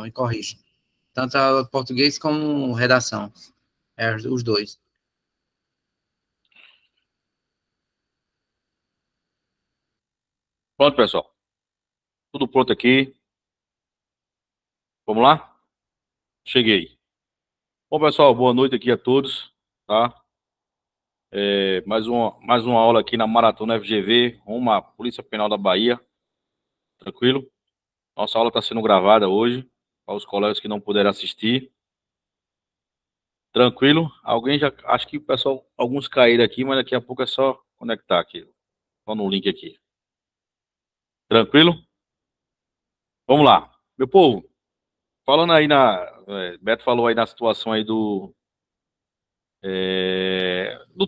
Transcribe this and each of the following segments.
e corrige. Tanto a português como redação. Os dois. Pronto, pessoal. Tudo pronto aqui. Vamos lá? Cheguei. Bom, pessoal, boa noite aqui a todos, tá? Mais uma aula aqui na Maratona FGV, rumo à Polícia Penal da Bahia. Tranquilo? Nossa aula está sendo gravada hoje, para os colegas que não puderam assistir. Tranquilo? Alguém já... Acho que o pessoal, alguns caíram aqui, mas daqui a pouco é só conectar aqui. Só no link aqui. Tranquilo? Vamos lá. Meu povo, falando aí Beto falou aí na situação aí do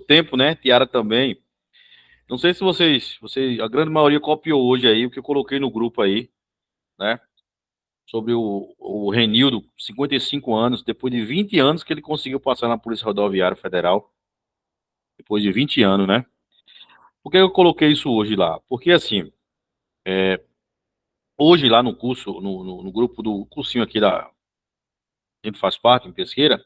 tempo, né? Tiara também. Não sei se a grande maioria copiou hoje aí o que eu coloquei no grupo aí, né? Sobre o Renildo, 55 anos, depois de 20 anos que ele conseguiu passar na Polícia Rodoviária Federal. Depois de 20 anos, né? Por que eu coloquei isso hoje lá? Porque assim, hoje lá no curso, no grupo do cursinho aqui a gente faz parte, em Pesqueira,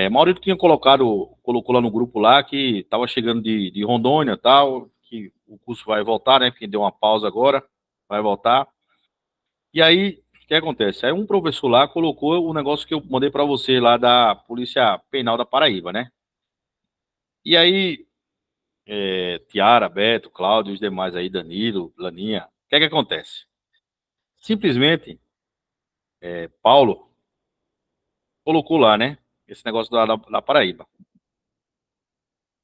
Maurício tinha colocou lá no grupo lá que estava chegando de Rondônia e tal, que o curso vai voltar, né? Porque deu uma pausa agora, vai voltar. E aí, o que acontece? Aí um professor lá colocou o negócio que eu mandei para você lá da Polícia Penal da Paraíba, né? E aí, Tiara, Beto, Cláudio, os demais aí, Danilo, Laninha, o que é que acontece? Simplesmente, Paulo colocou lá, né? Esse negócio da Paraíba.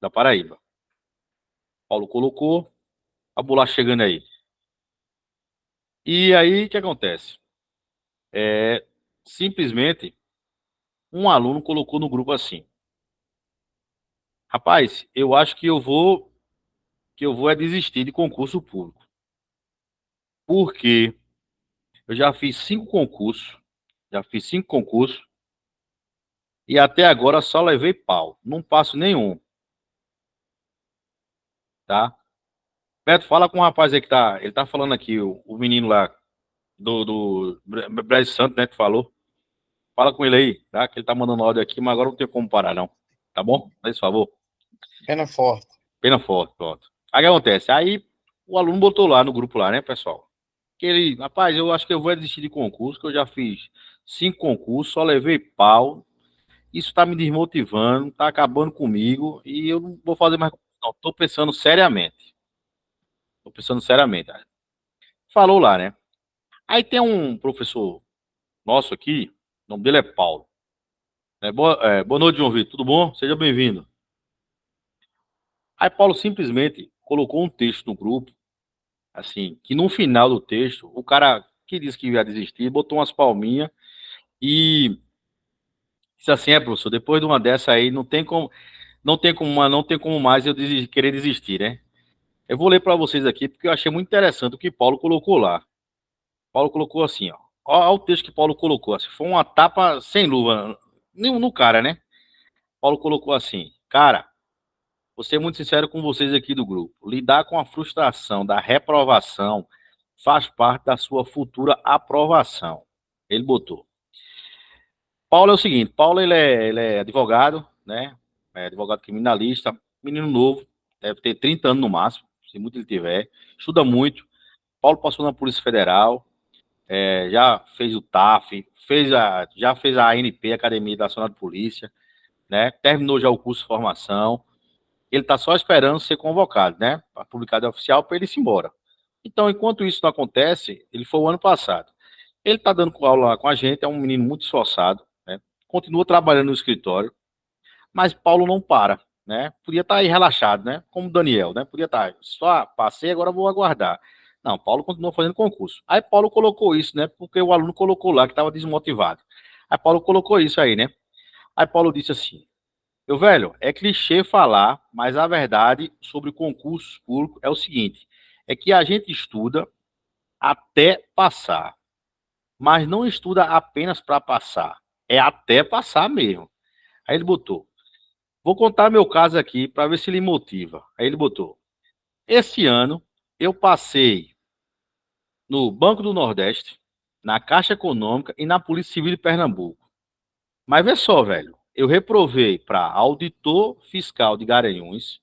Da Paraíba. Paulo colocou, a bolacha chegando aí. E aí, o que acontece? Simplesmente, um aluno colocou no grupo assim: rapaz, eu acho que eu vou desistir de concurso público. Porque eu já fiz cinco concursos e até agora só levei pau. Não passo nenhum, tá? Beto, fala com o rapaz aí ele tá falando aqui, o menino lá do Brás Santos, né, que falou. Fala com ele aí, tá? Que ele tá mandando áudio aqui, mas agora não tem como parar, não. Tá bom? Faz favor. Pena forte. Pena forte, pronto. Aí o que acontece? Aí o aluno botou lá no grupo lá, né, pessoal? Que ele, rapaz, eu acho que eu vou desistir de concurso, que eu já fiz 5 concursos, só levei pau. Isso tá me desmotivando, tá acabando comigo e eu não vou fazer mais concurso, não. Tô pensando seriamente. Tô pensando seriamente. Falou lá, né? Aí tem um professor nosso aqui, o nome dele é Paulo. Boa noite, João Vitor. Tudo bom? Seja bem-vindo. Aí Paulo simplesmente colocou um texto no grupo, assim, que no final do texto, o cara que disse que ia desistir, botou umas palminhas e disse assim: professor, depois de uma dessa aí, não tem como mais eu querer desistir, né? Eu vou ler para vocês aqui, porque eu achei muito interessante o que Paulo colocou lá. Paulo colocou assim, ó. Olha o texto que Paulo colocou. Assim, foi uma tapa sem luva no cara, né? Paulo colocou assim: cara, vou ser muito sincero com vocês aqui do grupo. Lidar com a frustração da reprovação faz parte da sua futura aprovação. Ele botou. Paulo é o seguinte: Paulo ele é advogado, né? É advogado criminalista, menino novo, deve ter 30 anos no máximo, se muito ele tiver. Estuda muito. Paulo passou na Polícia Federal, já fez o TAF, já fez a ANP, Academia Nacional de Polícia, né? Terminou já o curso de formação. Ele está só esperando ser convocado, né? Para publicado oficial para ele ir embora. Então, enquanto isso não acontece, ele foi o ano passado. Ele está dando aula lá com a gente, é um menino muito esforçado, né? Continua trabalhando no escritório, mas Paulo não para, né? Podia estar aí relaxado, né? Como Daniel, né? Podia estar, só passei, agora vou aguardar. Não, Paulo continua fazendo concurso. Aí Paulo colocou isso, né? Porque o aluno colocou lá que estava desmotivado. Aí Paulo colocou isso aí, né? Aí Paulo disse assim: meu velho, é clichê falar, mas a verdade sobre concursos públicos é o seguinte: é que a gente estuda até passar, mas não estuda apenas para passar, é até passar mesmo. Aí ele botou: vou contar meu caso aqui para ver se ele motiva. Aí ele botou: esse ano eu passei no Banco do Nordeste, na Caixa Econômica e na Polícia Civil de Pernambuco. Mas vê só, velho, eu reprovei para auditor fiscal de Garanhuns,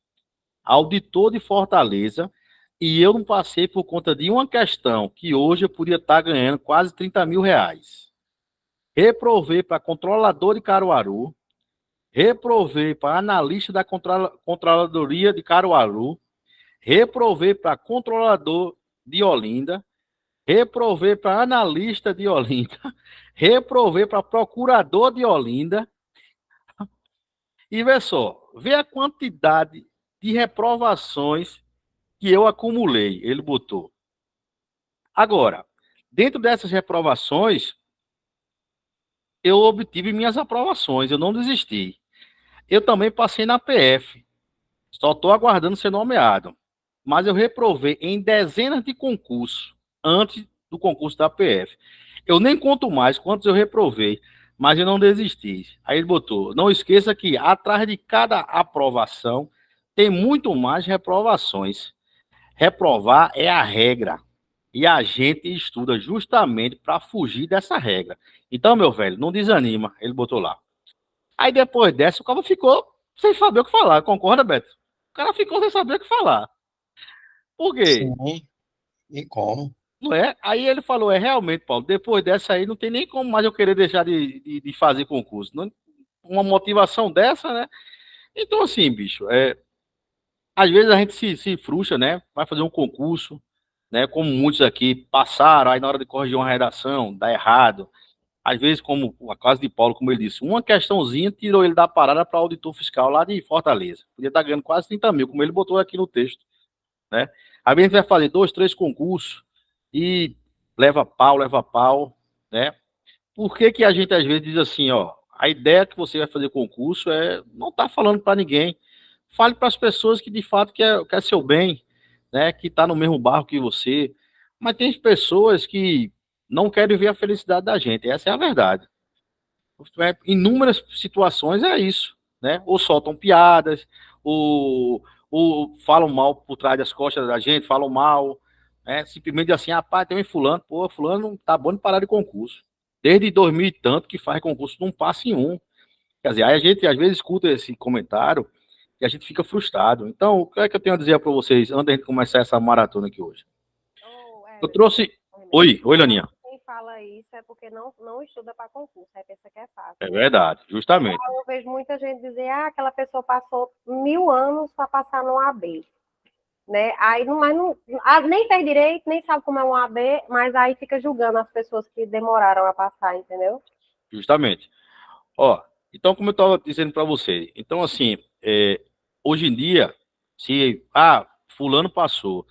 auditor de Fortaleza, e eu não passei por conta de uma questão que hoje eu podia estar ganhando quase 30 mil reais. Reprovei para controlador de Caruaru, reprovei para analista da Controladoria de Caruaru, reprovei para controlador de Olinda, reprovei para analista de Olinda, reprovei para procurador de Olinda. E vê só, vê a quantidade de reprovações que eu acumulei, ele botou. Agora, dentro dessas reprovações, eu obtive minhas aprovações, eu não desisti. Eu também passei na PF, só estou aguardando ser nomeado. Mas eu reprovei em dezenas de concursos antes do concurso da PF. Eu nem conto mais quantos eu reprovei, mas eu não desisti. Aí ele botou, não esqueça que atrás de cada aprovação tem muito mais reprovações. Reprovar é a regra. E a gente estuda justamente para fugir dessa regra. Então, meu velho, não desanima. Ele botou lá. Aí depois dessa, o cara ficou sem saber o que falar. Concorda, Beto? O cara ficou sem saber o que falar. Por quê? Sim. E como? Não é? Aí ele falou, realmente, Paulo, depois dessa aí não tem nem como mais eu querer deixar de fazer concurso. Não, uma motivação dessa, né? Então, assim, bicho, às vezes a gente se frustra, né? Vai fazer um concurso, né? Como muitos aqui passaram, aí na hora de corrigir uma redação, dá errado. Às vezes, como a casa de Paulo, como ele disse, uma questãozinha tirou ele da parada para auditor fiscal lá de Fortaleza. Podia estar ganhando quase 30 mil, como ele botou aqui no texto, né? Às vezes a gente vai fazer 2, 3 concursos e leva pau, né? Por que que a gente às vezes diz assim, ó, a ideia que você vai fazer concurso é não tá falando para ninguém. Fale para as pessoas que de fato quer seu bem, né? Que tá no mesmo barco que você. Mas tem pessoas que não querem ver a felicidade da gente. Essa é a verdade. Inúmeras situações é isso, né? Ou soltam piadas, ou falam mal por trás das costas da gente, falam mal, né? Simplesmente assim, rapaz, tem um fulano, pô, fulano tá bom de parar de concurso. Desde 2000 e tanto que faz concurso, não passa em um. Quer dizer, aí a gente às vezes escuta esse comentário e a gente fica frustrado. Então, o que é que eu tenho a dizer para vocês antes de começar essa maratona aqui hoje? Eu trouxe... Oi, Laninha. Fala isso é porque não estuda para concurso, aí pensa que é fácil. É verdade, justamente. Eu vejo muita gente dizer, aquela pessoa passou 1000 anos para passar no AB, né? Aí nem fez direito, nem sabe como é um AB, mas aí fica julgando as pessoas que demoraram a passar, entendeu? Justamente. Ó, então como eu estava dizendo para vocês, então assim, hoje em dia, se fulano passou,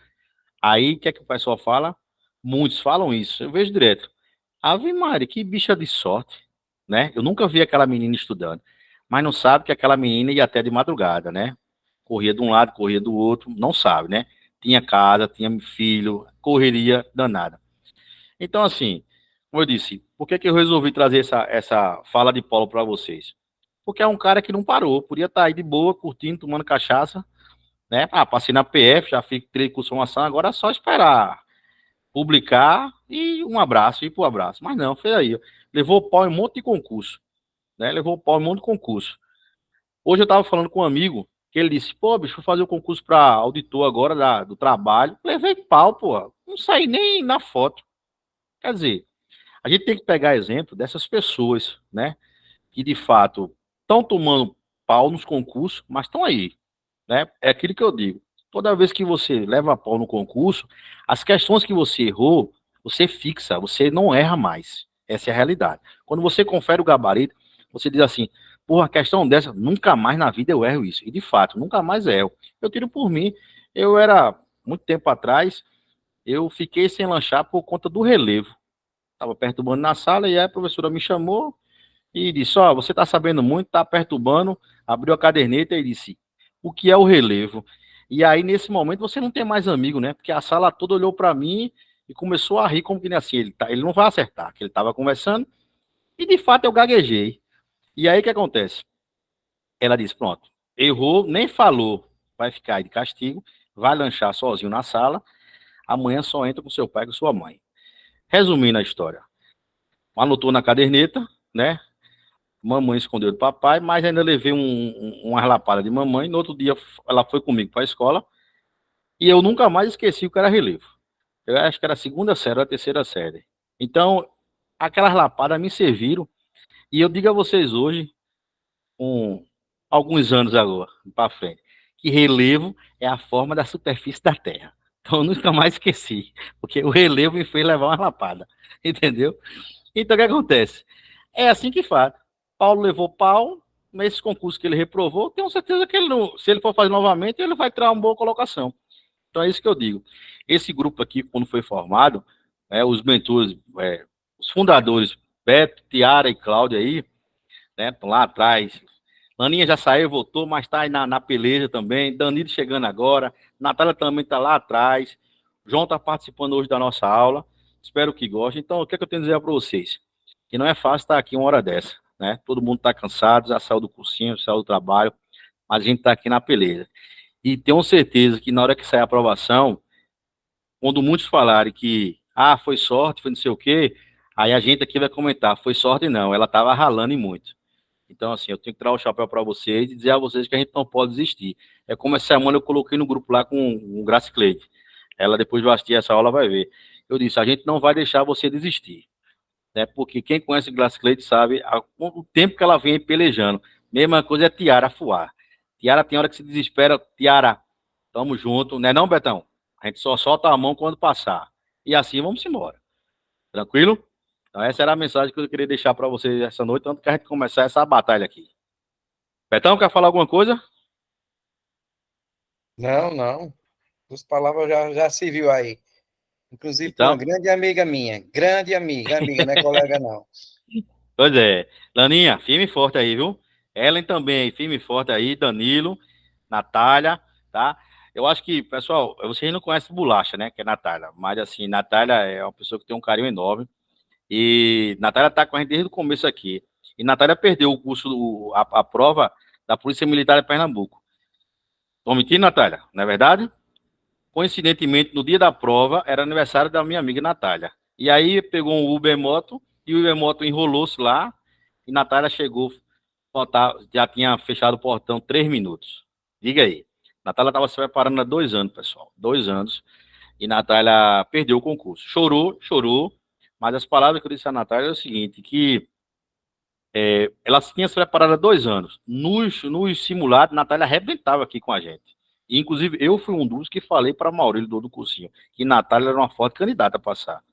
aí o que é que o pessoal fala? Muitos falam isso, eu vejo direto. Ave Maria, que bicha de sorte, né? Eu nunca vi aquela menina estudando, mas não sabe que aquela menina ia até de madrugada, né? Corria de um lado, corria do outro, não sabe, né? Tinha casa, tinha filho, correria danada. Então, assim, como eu disse, por que que eu resolvi trazer essa fala de Paulo para vocês? Porque é um cara que não parou, podia estar aí de boa, curtindo, tomando cachaça, né? Passei na PF, já fiz 3 cursos de formação, agora é só esperar publicar e um abraço, ir pro abraço. Mas não, foi aí. Levou pau em um monte de concurso, né? Levou pau em um monte de concurso. Hoje eu tava falando com um amigo que ele disse, pô, bicho, vou fazer o concurso para auditor agora do trabalho. Levei pau, pô. Não saí nem na foto. Quer dizer, a gente tem que pegar exemplo dessas pessoas, né? Que de fato estão tomando pau nos concursos, mas estão aí, né? É aquilo que eu digo. Toda vez que você leva pau no concurso, as questões que você errou, você fixa, você não erra mais. Essa é a realidade. Quando você confere o gabarito, você diz assim, porra, a questão dessa, nunca mais na vida eu erro isso. E de fato, nunca mais erro. Eu tiro por mim, eu era, muito tempo atrás, eu fiquei sem lanchar por conta do relevo. Estava perturbando na sala e aí a professora me chamou e disse, você está sabendo muito, está perturbando, abriu a caderneta e disse, o que é o relevo? E aí, nesse momento, você não tem mais amigo, né? Porque a sala toda olhou para mim e começou a rir, como que nem assim, ele não vai acertar, que ele estava conversando, e de fato eu gaguejei. E aí, o que acontece? Ela disse, pronto, errou, nem falou, vai ficar aí de castigo, vai lanchar sozinho na sala, amanhã só entra com seu pai e com sua mãe. Resumindo a história, anotou na caderneta, né? Mamãe escondeu do papai, mas ainda levei uma lapada de mamãe. No outro dia, ela foi comigo para a escola e eu nunca mais esqueci o que era relevo. Eu acho que era a segunda série ou a terceira série. Então, aquelas lapadas me serviram. E eu digo a vocês hoje, com alguns anos agora, para frente, que relevo é a forma da superfície da Terra. Então, eu nunca mais esqueci, porque o relevo me fez levar uma lapada, entendeu? Então, o que acontece? É assim que faz. Paulo levou pau, nesse concurso que ele reprovou, tenho certeza que ele não, se ele for fazer novamente, ele vai tirar uma boa colocação. Então, é isso que eu digo. Esse grupo aqui, quando foi formado, os mentores, os fundadores, Beto, Tiara e Cláudia aí, né, estão lá atrás. Laninha já saiu, voltou, mas está aí na peleja também. Danilo chegando agora. Natália também está lá atrás. João está participando hoje da nossa aula. Espero que gostem. Então, o que é que eu tenho a dizer para vocês? Que não é fácil estar aqui uma hora dessa, né? Todo mundo está cansado, já saiu do cursinho, saiu do trabalho, mas a gente está aqui na peleja. E tenho certeza que na hora que sair a aprovação, quando muitos falarem que, foi sorte, foi não sei o quê, aí a gente aqui vai comentar, foi sorte não, ela estava ralando e muito. Então, assim, eu tenho que tirar o chapéu para vocês e dizer a vocês que a gente não pode desistir. É como essa semana eu coloquei no grupo lá com o Grace Cleide. Ela, depois de assistir essa aula, vai ver. Eu disse, a gente não vai deixar você desistir. Né? Porque quem conhece Grace Cleide sabe o tempo que ela vem pelejando. Mesma coisa é Tiara Fuar. Tiara tem hora que se desespera. Tiara, tamo junto. Não é não, Betão? A gente só solta a mão quando passar. E assim vamos embora. Tranquilo? Então, essa era a mensagem que eu queria deixar para vocês essa noite, antes que a gente começar essa batalha aqui. Betão, quer falar alguma coisa? Não, não. As palavras já se viu aí. Inclusive, Então, uma grande amiga minha. Grande amiga, não é colega, não. pois é. Laninha, firme e forte aí, viu? Ellen também, firme e forte aí. Danilo, Natália, tá? Eu acho que, pessoal, vocês não conhecem Bolacha, né? Que é Natália. Mas, assim, Natália é uma pessoa que tem um carinho enorme. E Natália tá com a gente desde o começo aqui. E Natália perdeu o curso, a prova da Polícia Militar de Pernambuco. Tô mentindo, Natália? Não é verdade? Coincidentemente, no dia da prova, era aniversário da minha amiga Natália. E aí pegou um Uber Moto, e o Uber Moto enrolou-se lá, e Natália chegou, já tinha fechado o portão 3 minutos. Diga aí. Natália estava se preparando há 2 anos, pessoal. 2 anos. E Natália perdeu o concurso. Chorou, mas as palavras que eu disse a Natália é o seguinte, que ela tinha se preparado há 2 anos. Nos simulados, Natália arrebentava aqui com a gente. E, inclusive, eu fui um dos que falei para Maurílio do cursinho que Natália era uma forte candidata a passar.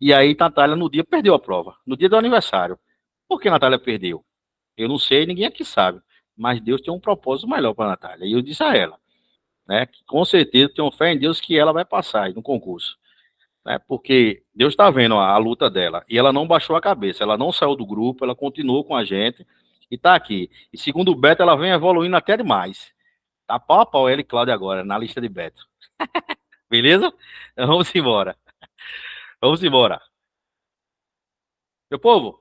E aí, Natália, no dia, perdeu a prova. No dia do aniversário. Por que Natália perdeu? Eu não sei, ninguém aqui sabe. Mas Deus tem um propósito melhor para Natália. E eu disse a ela, né, que com certeza tenho fé em Deus que ela vai passar aí no concurso. Né, porque Deus está vendo a luta dela. E ela não baixou a cabeça. Ela não saiu do grupo, ela continuou com a gente e está aqui. E segundo o Beto, ela vem evoluindo até demais. Tá pau a pau ela e Cláudia agora, na lista de Beto. Beleza? Então, vamos embora. Vamos embora. Meu povo,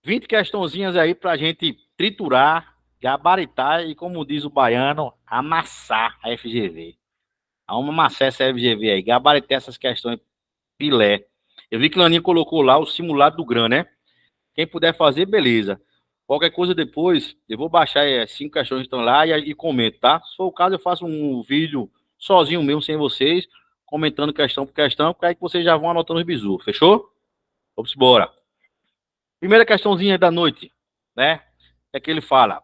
20 questãozinhas aí pra gente triturar, gabaritar e, como diz o baiano, amassar a FGV. Vamos amassar essa FGV aí, gabaritar essas questões pilé. Eu vi que o Laninha colocou lá o simulado do GRAN, né? Quem puder fazer, beleza. Qualquer coisa depois, eu vou baixar 5 questões que estão lá e comento, tá? Se for o caso, eu faço um vídeo sozinho mesmo, sem vocês, comentando questão por questão, porque aí que vocês já vão anotando os bizu, fechou? Vamos embora. Primeira questãozinha da noite, né? É que ele fala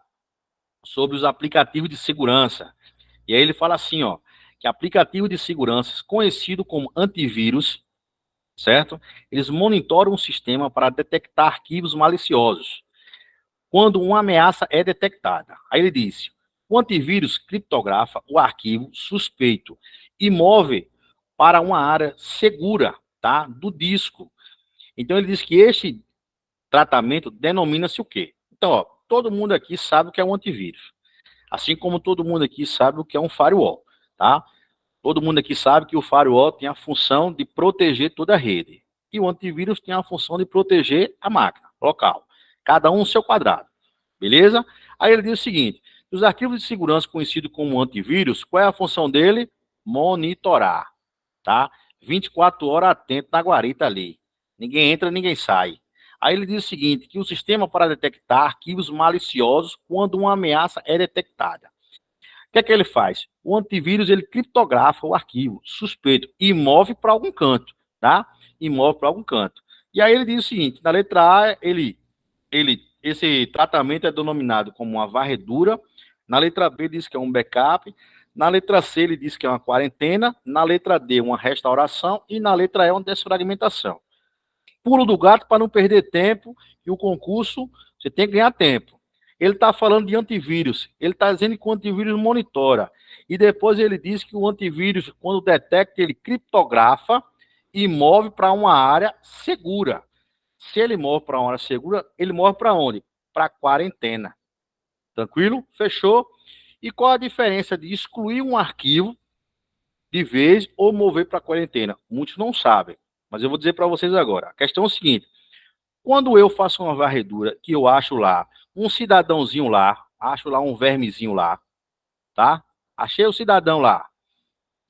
sobre os aplicativos de segurança. E aí ele fala assim, ó, que aplicativo de segurança, conhecido como antivírus, certo? Eles monitoram o sistema para detectar arquivos maliciosos quando uma ameaça é detectada. Aí ele disse, o antivírus criptografa o arquivo suspeito e move para uma área segura, tá, do disco. Então ele diz que este tratamento denomina-se o quê? Então, ó, todo mundo aqui sabe o que é um antivírus. Assim como todo mundo aqui sabe o que é um firewall, tá? Todo mundo aqui sabe que o firewall tem a função de proteger toda a rede. E o antivírus tem a função de proteger a máquina local. Cada um no seu quadrado. Beleza? Aí ele diz o seguinte, os arquivos de segurança conhecidos como antivírus, qual é a função dele? Monitorar, tá? 24 horas atento na guarita ali. Ninguém entra, ninguém sai. Aí ele diz o seguinte, que o sistema para detectar arquivos maliciosos quando uma ameaça é detectada. O que é que ele faz? O antivírus, ele criptografa o arquivo suspeito e move para algum canto, tá? E move para algum canto. E aí ele diz o seguinte, na letra A, esse tratamento é denominado como uma varredura, na letra B diz que é um backup, na letra C ele diz que é uma quarentena, na letra D uma restauração e na letra E uma desfragmentação. Pulo do gato para não perder tempo e o concurso você tem que ganhar tempo. Ele está falando de antivírus, ele está dizendo que o antivírus monitora e depois ele diz que o antivírus, quando detecta, ele criptografa e move para uma área segura. Se ele move para uma área segura, ele move para onde? Para quarentena. Tranquilo? Fechou? E qual a diferença de excluir um arquivo de vez ou mover para quarentena? Muitos não sabem, mas eu vou dizer para vocês agora. A questão é o seguinte, quando eu faço uma varredura, que eu acho lá um cidadãozinho lá, acho lá um vermezinho lá, tá? Achei o cidadão lá.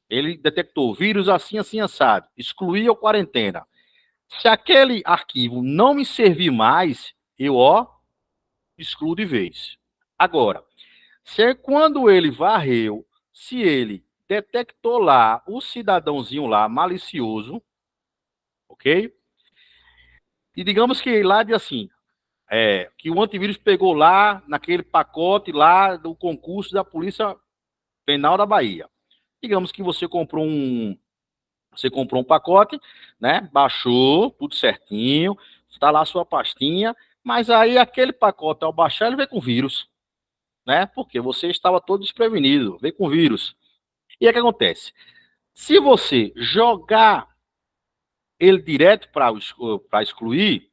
Ele detectou vírus assim, assim, assado. Excluí ou quarentena. Se aquele arquivo não me servir mais, eu, excluo de vez. Agora, se quando ele varreu, se ele detectou lá o cidadãozinho lá malicioso, ok? E digamos que lá de assim, que o antivírus pegou lá naquele pacote lá do concurso da Polícia Penal da Bahia. Digamos que você comprou um pacote, né? Baixou tudo certinho, está lá a sua pastinha, mas aí aquele pacote ao baixar ele veio com vírus, né? Porque você estava todo desprevenido, veio com vírus. E aí o que acontece? Se você jogar ele direto para excluir,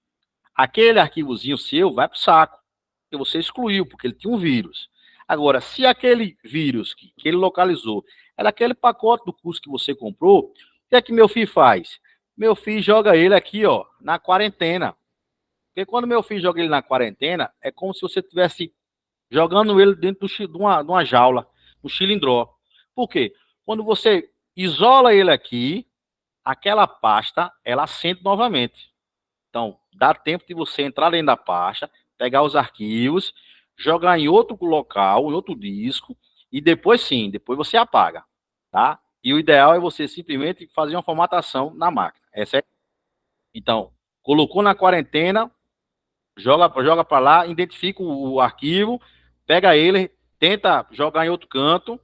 aquele arquivozinho seu vai para o saco, porque você excluiu, porque ele tinha um vírus. Agora, se aquele vírus que ele localizou era aquele pacote do curso que você comprou, o que é que meu filho faz? Meu filho joga ele aqui, ó, na quarentena. Porque quando meu filho joga ele na quarentena, é como se você estivesse jogando ele dentro de uma jaula, um cilindró. Por quê? Quando você isola ele aqui, aquela pasta, ela acende novamente. Então, dá tempo de você entrar dentro da pasta, pegar os arquivos, jogar em outro local, em outro disco, e depois sim, depois você apaga, tá? E o ideal é você simplesmente fazer uma formatação na máquina. Então, colocou na quarentena, joga para lá, identifica o arquivo, pega ele, tenta jogar em outro canto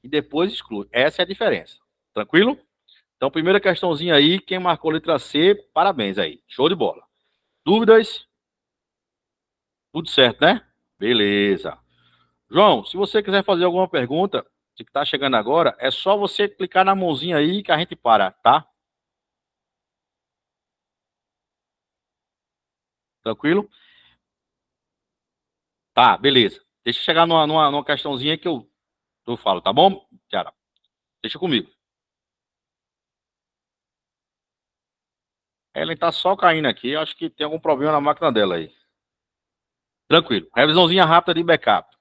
e depois exclui. Essa é a diferença. Tranquilo? Então, primeira questãozinha aí, quem marcou letra C, parabéns aí. Show de bola. Dúvidas? Tudo certo, né? Beleza. João, se você quiser fazer alguma pergunta, se está chegando agora, é só você clicar na mãozinha aí que a gente para, tá? Tranquilo? Tá, beleza. Deixa eu chegar numa questãozinha que eu falo, tá bom, Tiara? Deixa comigo. Ela tá só caindo aqui, acho que tem algum problema na máquina dela aí. Tranquilo. Revisãozinha rápida de backup.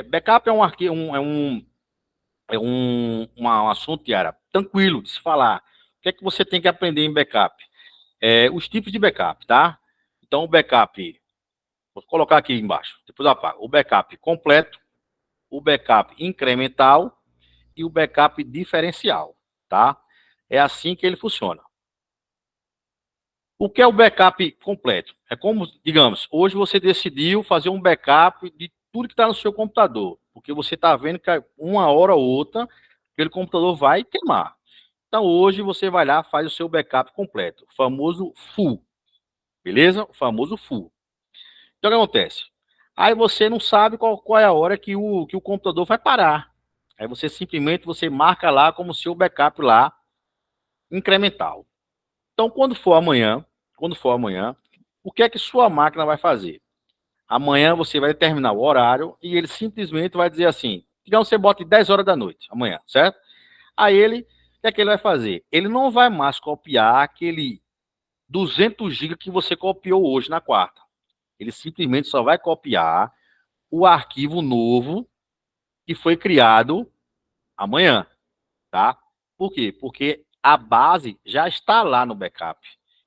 Backup é um arquivo, um assunto, Tiara, tranquilo de se falar. O que é que você tem que aprender em backup? Os tipos de backup, tá? Então, o backup, vou colocar aqui embaixo, depois eu apago. O backup completo, o backup incremental e o backup diferencial, tá? É assim que ele funciona. O que é o backup completo? É como, digamos, hoje você decidiu fazer um backup de tudo que está no seu computador, porque você está vendo que uma hora ou outra aquele computador vai queimar. Então, hoje você vai lá, faz o seu backup completo, o famoso full, beleza? O famoso full. Então, o que acontece? Aí você não sabe qual é a hora que o computador vai parar. Aí você simplesmente marca lá como seu backup lá, incremental. Então, quando for amanhã, o que é que sua máquina vai fazer? Amanhã você vai determinar o horário e ele simplesmente vai dizer assim, digamos que você bota 10 horas da noite, amanhã, certo? Aí o que é que ele vai fazer? Ele não vai mais copiar aquele 200 GB que você copiou hoje na quarta. Ele simplesmente só vai copiar o arquivo novo que foi criado amanhã, tá? Por quê? Porque a base já está lá no backup.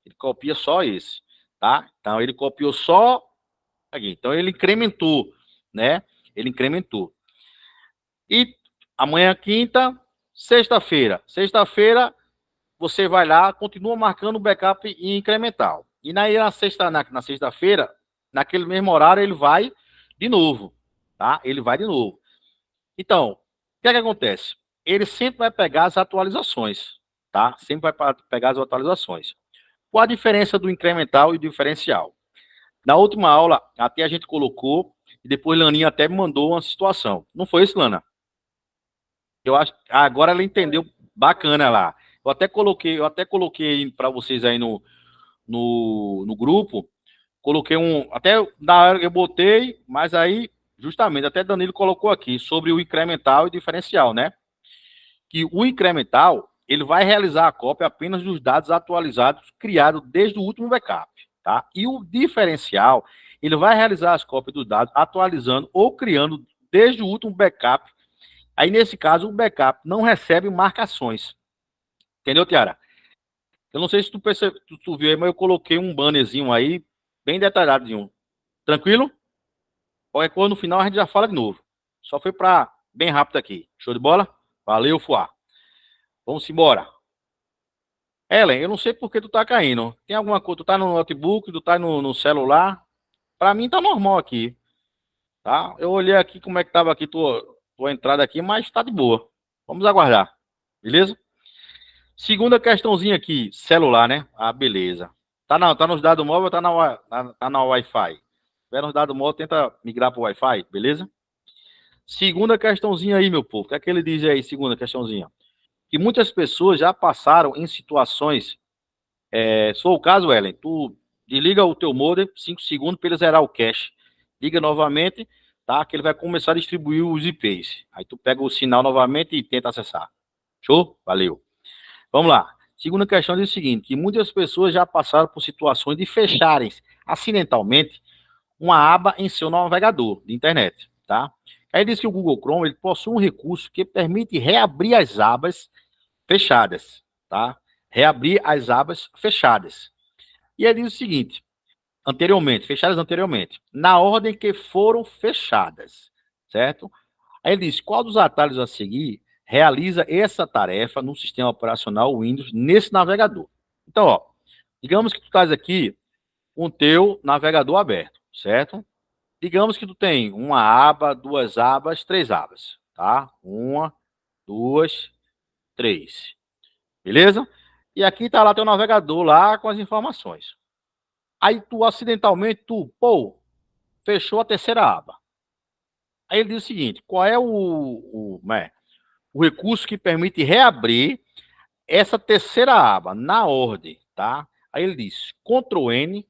Ele copia só esse. tá? Então, ele copiou só aqui. Então, ele incrementou, né? Ele incrementou. E amanhã, quinta, sexta-feira. Sexta-feira, você vai lá, continua marcando o backup incremental. E na sexta-feira, naquele mesmo horário, ele vai de novo, tá? Ele vai de novo. Então, o que é que acontece? Ele sempre vai pegar as atualizações, tá? Sempre vai pegar as atualizações. Qual a diferença do incremental e do diferencial? Na última aula, até a gente colocou, e depois Laninha até me mandou uma situação. Não foi isso, Lana? Eu acho que agora ela entendeu bacana lá. Eu até coloquei para vocês aí no grupo, coloquei até na hora que eu botei, mas aí, justamente, até Danilo colocou aqui, sobre o incremental e diferencial, né? Que o incremental, ele vai realizar a cópia apenas dos dados atualizados criados desde o último backup, tá? E o diferencial, ele vai realizar as cópias dos dados atualizando ou criando desde o último backup. Aí, nesse caso, o backup não recebe marcações. Entendeu, Tiara? Eu não sei se tu viu aí, mas eu coloquei um bannerzinho aí, bem detalhadinho. Tranquilo? Qualquer coisa no final a gente já fala de novo. Só foi para bem rápido aqui. Show de bola? Valeu, Fuá. Vamos embora. Ellen, eu não sei por que tu tá caindo. Tem alguma coisa? Tu tá no notebook, tu tá no celular? Para mim tá normal aqui. Tá? Eu olhei aqui como é que tava aqui tua entrada aqui, mas tá de boa. Vamos aguardar. Beleza? Segunda questãozinha aqui, celular, né? Ah, beleza. Tá nos dados móveis ou tá na Wi-Fi? Se tiver nos dados móveis, tenta migrar para o Wi-Fi, beleza? Segunda questãozinha aí, meu povo. O que é que ele diz aí, segunda questãozinha? Que muitas pessoas já passaram em situações... se for o caso, Ellen, tu desliga o teu modem, 5 segundos para ele zerar o cache. Liga novamente, tá? Que ele vai começar a distribuir os IPs. Aí tu pega o sinal novamente e tenta acessar. Show? Valeu. Vamos lá. Segunda questão diz o seguinte, que muitas pessoas já passaram por situações de fecharem acidentalmente uma aba em seu navegador de internet, tá? Aí diz que o Google Chrome ele possui um recurso que permite reabrir as abas fechadas, tá? Reabrir as abas fechadas. E ele diz o seguinte, fechadas anteriormente, na ordem que foram fechadas, certo? Aí ele diz, qual dos atalhos a seguir realiza essa tarefa no sistema operacional Windows nesse navegador? Então, ó, digamos que tu estás aqui com o teu navegador aberto, certo? Digamos que tu tem uma aba, duas abas, três abas, tá? Uma, duas, três. Beleza? E aqui tá lá teu navegador lá com as informações. Aí tu acidentalmente, fechou a terceira aba. Aí ele diz o seguinte, qual é o recurso que permite reabrir essa terceira aba na ordem, tá? Aí ele diz Ctrl N,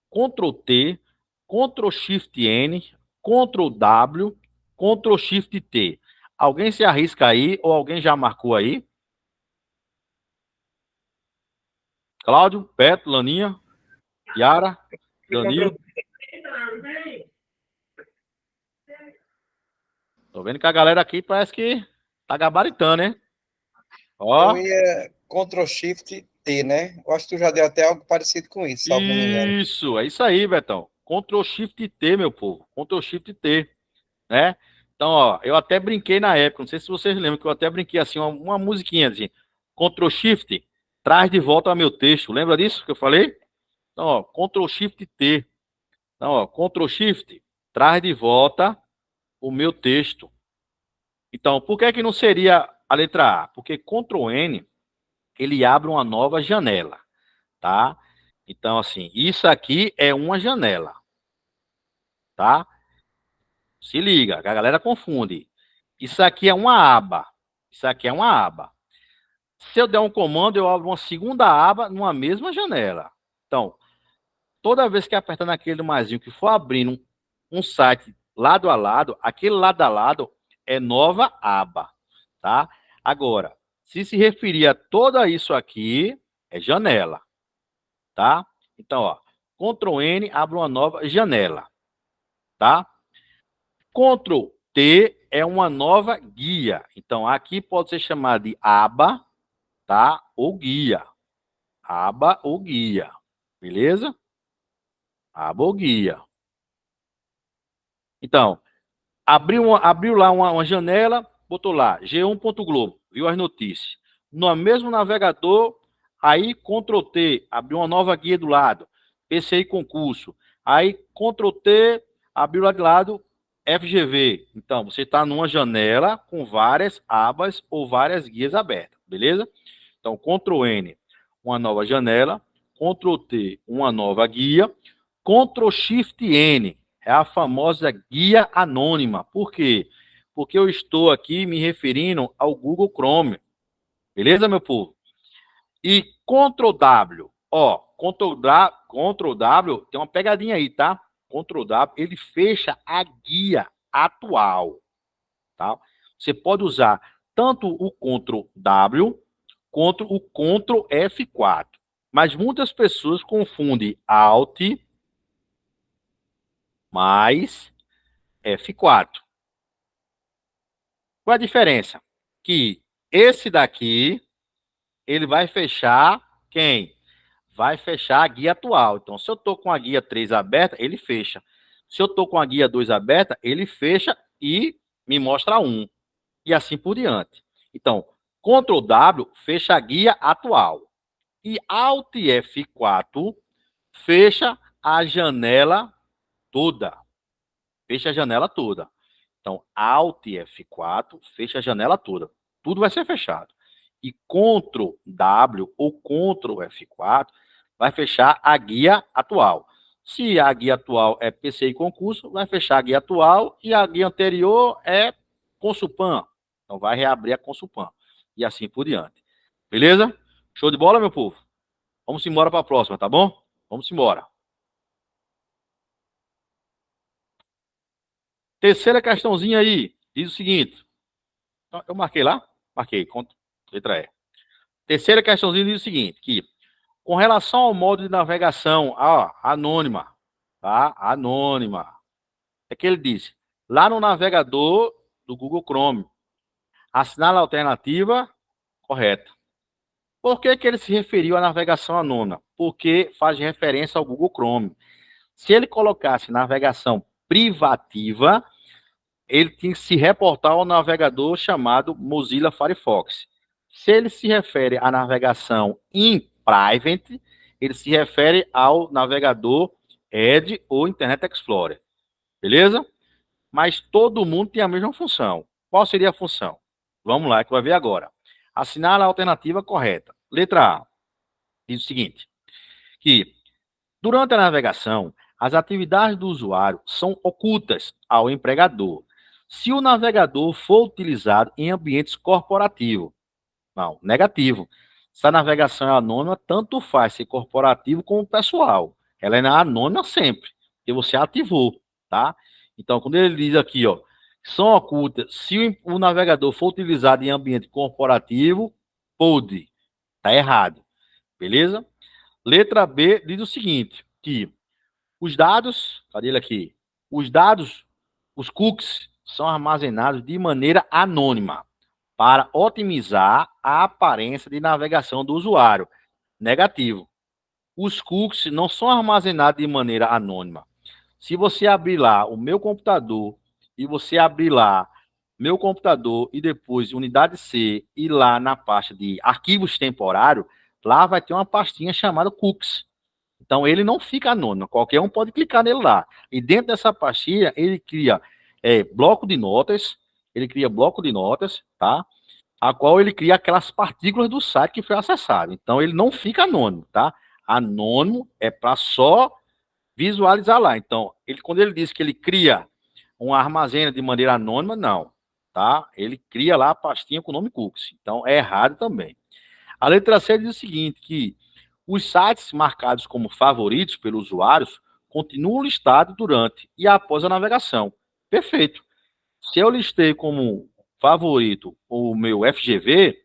Ctrl T, Ctrl Shift N, Ctrl W, Ctrl Shift T. Alguém se arrisca aí ou alguém já marcou aí? Cláudio, Beto, Laninha, Yara, Danilo. Tô vendo que a galera aqui parece que tá gabaritando, né? Ó. Eu ia Ctrl Shift T, né? Eu acho que tu já deu até algo parecido com isso, salvo não me engano. Isso, é isso aí, Betão. Ctrl Shift T, meu povo. Ctrl Shift T, né? Então, ó, eu até brinquei na época, não sei se vocês lembram, que eu até brinquei assim, uma musiquinha assim, Ctrl Shift, traz de volta o meu texto. Lembra disso que eu falei? Então, ó, Ctrl Shift T. Então, ó, Ctrl Shift, traz de volta o meu texto. Então, por que não seria a letra A? Porque Ctrl N, ele abre uma nova janela, tá? Então, assim, isso aqui é uma janela, tá? Se liga, que a galera confunde. Isso aqui é uma aba. Isso aqui é uma aba. Se eu der um comando, eu abro uma segunda aba numa mesma janela. Então, toda vez que apertar naquele maisinho que for abrindo um site lado a lado, aquele lado a lado é nova aba, tá? Agora, se referir a tudo isso aqui, é janela, tá? Então, ó, Ctrl N, abre uma nova janela, tá? Ctrl T é uma nova guia. Então, aqui pode ser chamado de aba, tá? Ou guia. Aba ou guia. Beleza? Aba guia. Então, abriu lá uma janela, botou lá, G1.globo, viu as notícias. No mesmo navegador, aí Ctrl T, abriu uma nova guia do lado, PCI concurso. Aí Ctrl T, abriu lá de lado, FGV. Então, você está numa janela com várias abas ou várias guias abertas, beleza? Então, Ctrl N, uma nova janela, Ctrl T, uma nova guia, Ctrl Shift N, é a famosa guia anônima. Por quê? Porque eu estou aqui me referindo ao Google Chrome. Beleza, meu povo? E Ctrl W, ó, Ctrl W tem uma pegadinha aí, tá? Ctrl W, ele fecha a guia atual, tá? Você pode usar tanto o Ctrl W quanto o Ctrl F4. Mas muitas pessoas confundem Alt mais F4. Qual a diferença? Que esse daqui, ele vai fechar quem? Vai fechar a guia atual. Então, se eu estou com a guia 3 aberta, ele fecha. Se eu estou com a guia 2 aberta, ele fecha e me mostra 1. E assim por diante. Então, Ctrl W fecha a guia atual. E Alt F4 fecha a janela toda. Fecha a janela toda. Então, Alt F4 fecha a janela toda. Tudo vai ser fechado. E Ctrl W ou Ctrl F4 vai fechar a guia atual. Se a guia atual é PCI concurso, vai fechar a guia atual e a guia anterior é Consulpan. Então, vai reabrir a Consulpan. E assim por diante. Beleza? Show de bola, meu povo? Vamos embora para a próxima, tá bom? Vamos embora. Terceira questãozinha aí. Diz o seguinte. Eu marquei lá? Marquei. Letra E. Terceira questãozinha diz o seguinte, que com relação ao modo de navegação anônima, tá? Anônima. É que ele disse, lá no navegador do Google Chrome, assinala a alternativa correta. Por que ele se referiu à navegação anônima? Porque faz referência ao Google Chrome. Se ele colocasse navegação privativa, ele tinha que se reportar ao navegador chamado Mozilla Firefox. Se ele se refere à navegação in private, ele se refere ao navegador Edge ou Internet Explorer. Beleza? Mas todo mundo tem a mesma função. Qual seria a função? Vamos lá, que vai ver agora. Assinar a alternativa correta. Letra A. Diz o seguinte, que durante a navegação, as atividades do usuário são ocultas ao empregador. Se o navegador for utilizado em ambientes corporativos. Não, negativo. Se a navegação é anônima, tanto faz ser corporativo como pessoal. Ela é anônima sempre, porque você ativou, tá? Então, quando ele diz aqui, ó, são ocultas, se o navegador for utilizado em ambiente corporativo, pode. Tá errado. Beleza? Letra B diz o seguinte, que os dados, cadê ele aqui? Os dados, os cookies, são armazenados de maneira anônima para otimizar a aparência de navegação do usuário. Negativo. Os cookies não são armazenados de maneira anônima. Se você abrir lá o meu computador e você abrir lá meu computador e depois unidade C e lá na pasta de arquivos temporários, lá vai ter uma pastinha chamada cookies. Então, ele não fica anônimo. Qualquer um pode clicar nele lá. E dentro dessa pastinha, ele cria bloco de notas. Ele cria bloco de notas, tá? A qual ele cria aquelas partículas do site que foi acessado. Então, ele não fica anônimo, tá? Anônimo é para só visualizar lá. Então, quando ele diz que ele cria um armazém de maneira anônima, não, tá? Ele cria lá a pastinha com o nome cookies. Então, é errado também. A letra C diz o seguinte, que os sites marcados como favoritos pelos usuários continuam listados durante e após a navegação. Perfeito. Se eu listei como favorito o meu FGV,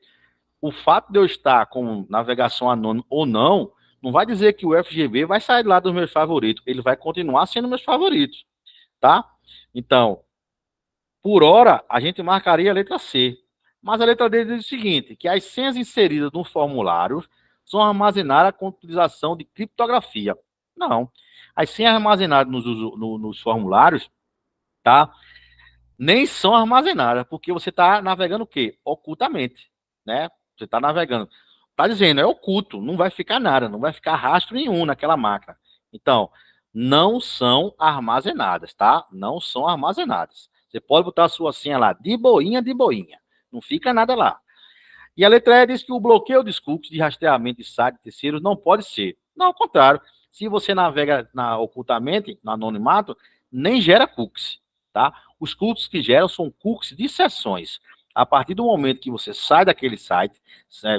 o fato de eu estar com navegação anônima ou não, não vai dizer que o FGV vai sair lá dos meus favoritos. Ele vai continuar sendo meus favoritos, tá? Então, por hora, a gente marcaria a letra C. Mas a letra D diz o seguinte, que as senhas inseridas no formulário são armazenadas com utilização de criptografia. Não. As senhas armazenadas nos formulários, tá? Nem são armazenadas, porque você está navegando o quê? Ocultamente, né? Você está navegando. Está dizendo, é oculto, não vai ficar nada, não vai ficar rastro nenhum naquela máquina. Então, não são armazenadas, tá? Não são armazenadas. Você pode botar a sua senha lá, de boinha, de boinha. Não fica nada lá. E a letra E diz que o bloqueio dos cookies de rastreamento de sites terceiros não pode ser. Não, ao contrário. Se você navega ocultamente, no anonimato, nem gera cookies, tá? Os cookies que geram são cookies de sessões. A partir do momento que você sai daquele site,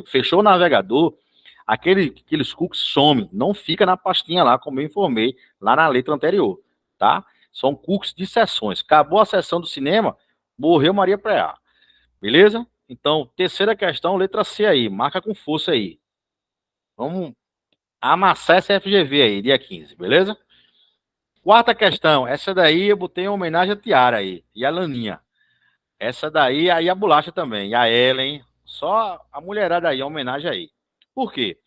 fechou o navegador, aqueles cookies somem, não fica na pastinha lá, como eu informei lá na letra anterior, tá? São cookies de sessões. Acabou a sessão do cinema, morreu Maria Preá. Beleza? Então, terceira questão, letra C aí. Marca com força aí. Vamos amassar essa FGV aí, dia 15, beleza? Quarta questão, essa daí eu botei em homenagem a Tiara aí, e a Laninha. Essa daí, aí a Bolacha também, e a Ellen, só a mulherada aí, a homenagem aí. Por quê?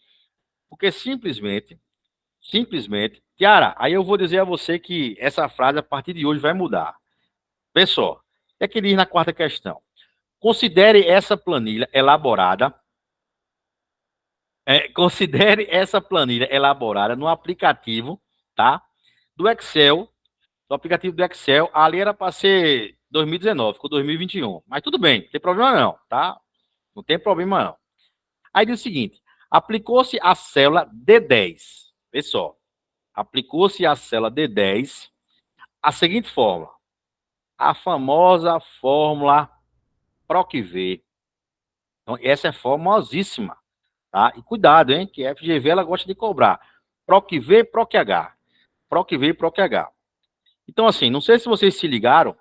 Porque simplesmente, Tiara, aí eu vou dizer a você que essa frase a partir de hoje vai mudar. Pessoal, o que é que diz na quarta questão? Considere essa planilha elaborada. Considere essa planilha elaborada no aplicativo, tá? Do Excel, do aplicativo do Excel. Ali era para ser 2019, ficou 2021. Mas tudo bem, não tem problema não, tá? Não tem problema não. Aí diz o seguinte: aplicou-se a célula D10. Pessoal, aplicou-se a célula D10 a seguinte fórmula. A famosa fórmula PROC-V. Então, essa é famosíssima, tá? E cuidado, hein? Que a FGV ela gosta de cobrar. PROC-V, PROC-H. PROC-V, PROC-H. Então, assim, não sei se vocês se ligaram,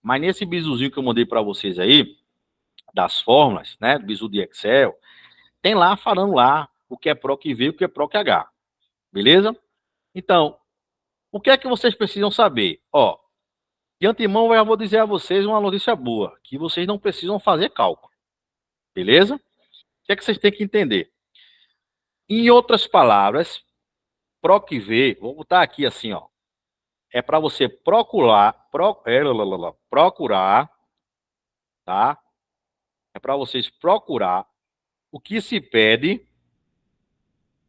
mas nesse bizuzinho que eu mandei para vocês aí, das fórmulas, né? Bizu de Excel, tem lá falando lá o que é PROC-V e o que é PROC-H. Beleza? Então, o que é que vocês precisam saber? Ó, de antemão eu já vou dizer a vocês uma notícia boa, que vocês não precisam fazer cálculo. Beleza? O que é que vocês têm que entender? Em outras palavras, PROC-V, vou botar aqui assim, ó. É para você procurar, tá? É para vocês procurar o que se pede,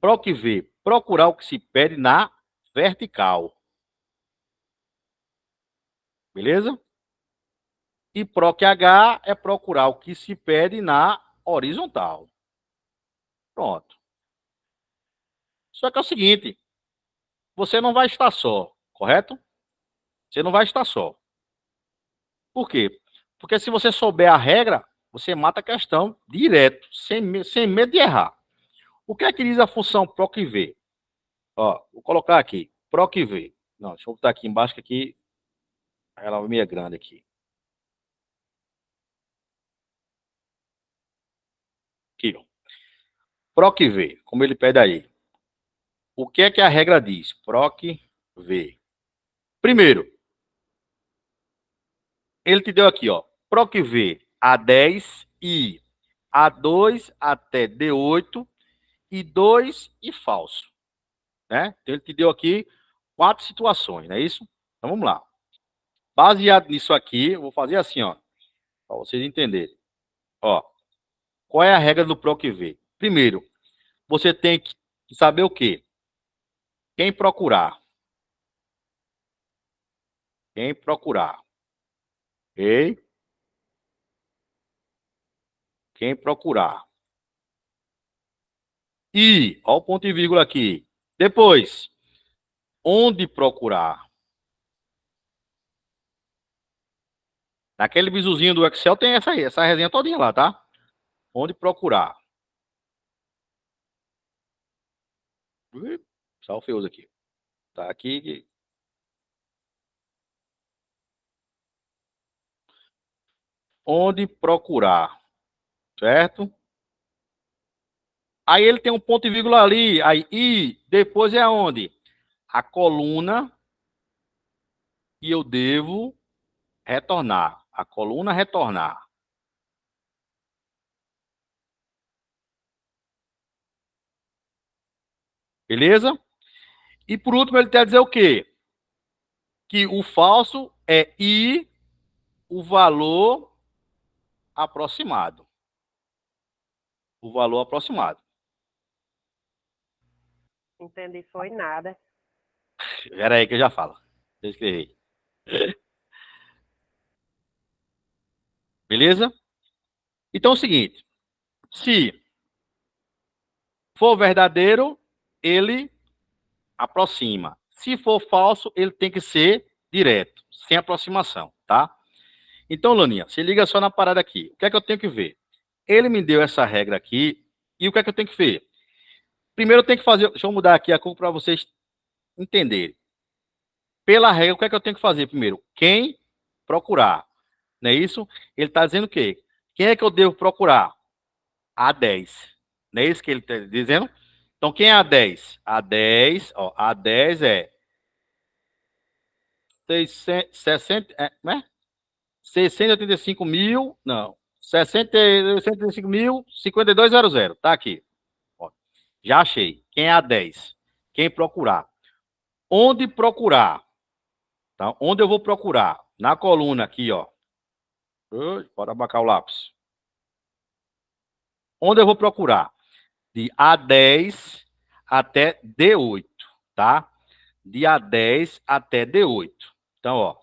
PROC-V, procurar o que se pede na vertical. Beleza? E PROC-H é procurar o que se pede na horizontal. Pronto. Só que é o seguinte, você não vai estar só, correto? Você não vai estar só. Por quê? Porque se você souber a regra, você mata a questão direto, sem medo de errar. O que é que diz a função PROC-V? Ó, vou colocar aqui, PROC-V. Não, deixa eu botar aqui embaixo, que aqui ela é meio grande aqui. Aqui, ó. PROC-V, como ele pede aí. O que é que a regra diz? PROC-V. Primeiro, ele te deu aqui, ó, PROC-V A10 e A2 até D8 e 2 e falso, né? Então ele te deu aqui 4 situações, não é isso? Então vamos lá. Baseado nisso aqui, eu vou fazer assim, ó, para vocês entenderem. Ó, qual é a regra do PROC-V? Primeiro, você tem que saber o quê? Quem procurar. Quem procurar. Ok? Quem procurar. E, ó o ponto e vírgula aqui. Depois, onde procurar. Naquele bizuzinho do Excel tem essa aí, essa resenha todinha lá, tá? Onde procurar. Só o feioso aqui. Tá aqui. Onde procurar. Certo? Aí ele tem um ponto e vírgula ali. Aí, e depois é aonde? A coluna que eu devo retornar. A coluna retornar. Beleza? E por último, ele quer dizer o quê? Que o falso é I, o valor aproximado. O valor aproximado. Entendi, foi nada. Espera aí que eu já falo. Deixa eu escrever. Beleza? Então é o seguinte. Se for verdadeiro, ele aproxima. Se for falso, ele tem que ser direto, sem aproximação, tá? Então, Laninha, se liga só na parada aqui. O que é que eu tenho que ver? Ele me deu essa regra aqui, e o que é que eu tenho que ver? Primeiro eu tenho que fazer, deixa eu mudar aqui a cor para vocês entenderem. Pela regra, o que é que eu tenho que fazer primeiro? Quem procurar, não é isso? Ele está dizendo o quê? Quem é que eu devo procurar? A10. Não é isso que ele está dizendo? Então, quem é A10? A10, ó, A10 é 60, né? 685 mil, não, 685 mil, 5200, tá aqui. Ó, já achei. Quem é A10? Quem procurar? Onde procurar? Tá? Onde eu vou procurar? Na coluna aqui, ó. Pode abacar o lápis. Onde eu vou procurar? De A10 até D8, tá? De A10 até D8. Então, ó,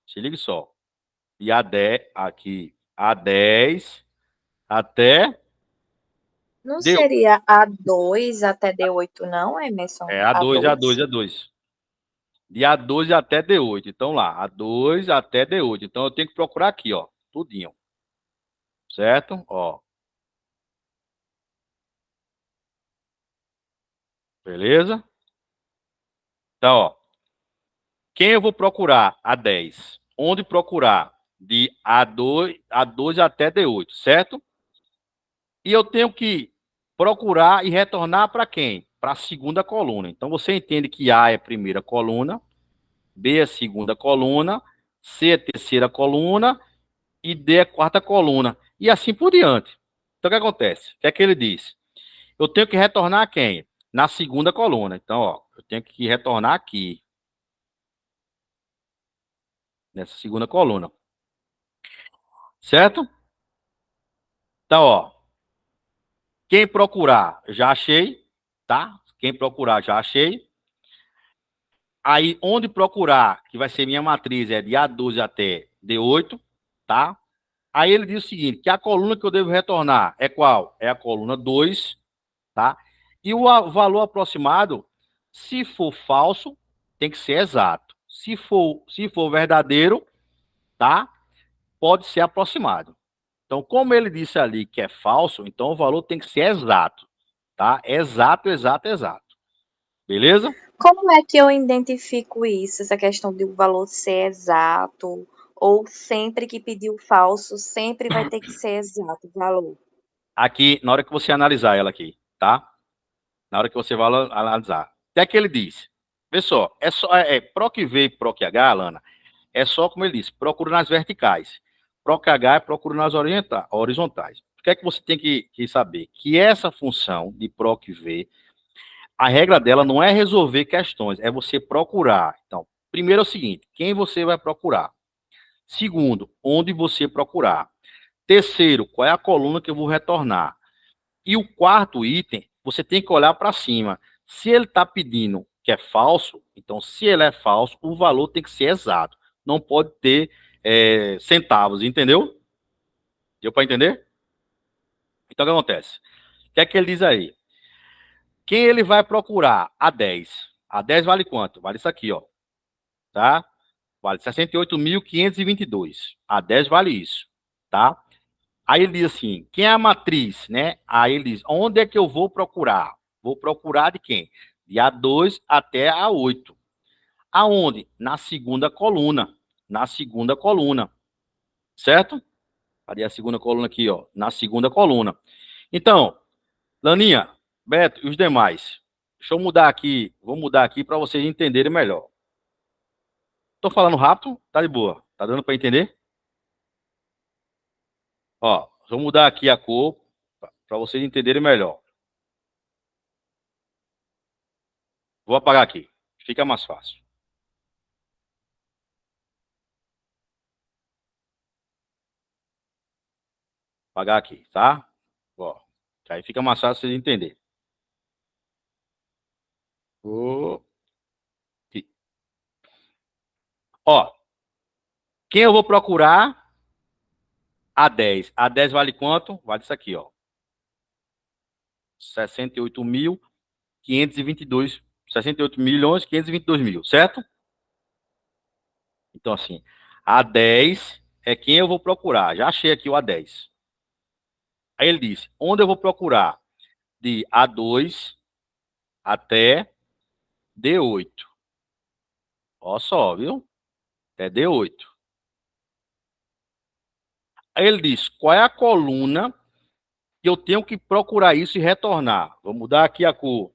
se liga só. De A10 aqui, A10 até Não D8. seria A2 até D8, não, Emerson? É A2, A2, A2. De A12 até D8. Então lá, A2 até D8. Então eu tenho que procurar aqui, ó, tudinho. Certo? Ó. Beleza? Então, ó. Quem eu vou procurar? A10. Onde procurar? De A12 até D8, certo? E eu tenho que procurar e retornar para quem? Para a segunda coluna. Então você entende que A é a primeira coluna, B é a segunda coluna, C é a terceira coluna e D é a quarta coluna. E assim por diante. Então o que acontece? O que é que ele diz? Eu tenho que retornar a quem? Na segunda coluna. Então, ó, eu tenho que retornar aqui. Nessa segunda coluna. Certo? Então, ó. Quem procurar, já achei. Tá? Quem procurar, já achei. Aí, onde procurar, que vai ser minha matriz, é de A12 até D8. Tá? Aí ele diz o seguinte, que a coluna que eu devo retornar é qual? É a coluna 2, tá? E o valor aproximado, se for falso, tem que ser exato. Se for verdadeiro, tá? Pode ser aproximado. Então, como ele disse ali que é falso, então o valor tem que ser exato, tá? Exato, exato, exato. Beleza? Como é que eu identifico isso, essa questão de o valor ser exato, ou sempre que pedir o falso, sempre vai ter que ser exato o valor? Aqui, na hora que você analisar ela aqui, tá? Na hora que você vai analisar. O que é que ele diz? Vê só, PROC V e PROC H, Alana, é só, como ele disse, procura nas verticais. PROC H é procura nas horizontais. O que é que você tem que saber? Que essa função de PROC V, a regra dela não é resolver questões, é você procurar. Então, primeiro é o seguinte, quem você vai procurar? Segundo, onde você procurar? Terceiro, qual é a coluna que eu vou retornar? E o quarto item, você tem que olhar para cima. Se ele está pedindo que é falso, então se ele é falso, o valor tem que ser exato. Não pode ter centavos, entendeu? Deu para entender? Então o que acontece? O que é que ele diz aí? Quem ele vai procurar? A10. A10 vale quanto? Vale isso aqui, ó. Tá? Vale 68.522. A10 vale isso, tá? Aí ele diz assim, quem é a matriz, né? Aí ele diz, onde é que eu vou procurar? Vou procurar de quem? De A2 até A8. Aonde? Na segunda coluna. Na segunda coluna. Certo? Cadê a segunda coluna aqui, ó? Na segunda coluna. Então, Laninha, Beto e os demais. Deixa eu mudar aqui. Vou mudar aqui para vocês entenderem melhor. Tô falando rápido? Tá de boa. Tá dando para entender? Ó, vou mudar aqui a cor para vocês entenderem melhor. Vou apagar aqui. Fica mais fácil. Apagar aqui, tá? Ó, aí fica mais fácil de entender. Ó, quem eu vou procurar? A10. A10 vale quanto? Vale isso aqui, ó. 68.522. 68.522.000, certo? Então, assim, A10 é quem eu vou procurar. Já achei aqui o A10. Aí ele disse, onde eu vou procurar? De A2 até D8. Ó só, viu? Até D8. Aí ele diz, qual é a coluna que eu tenho que procurar isso e retornar? Vou mudar aqui a cor.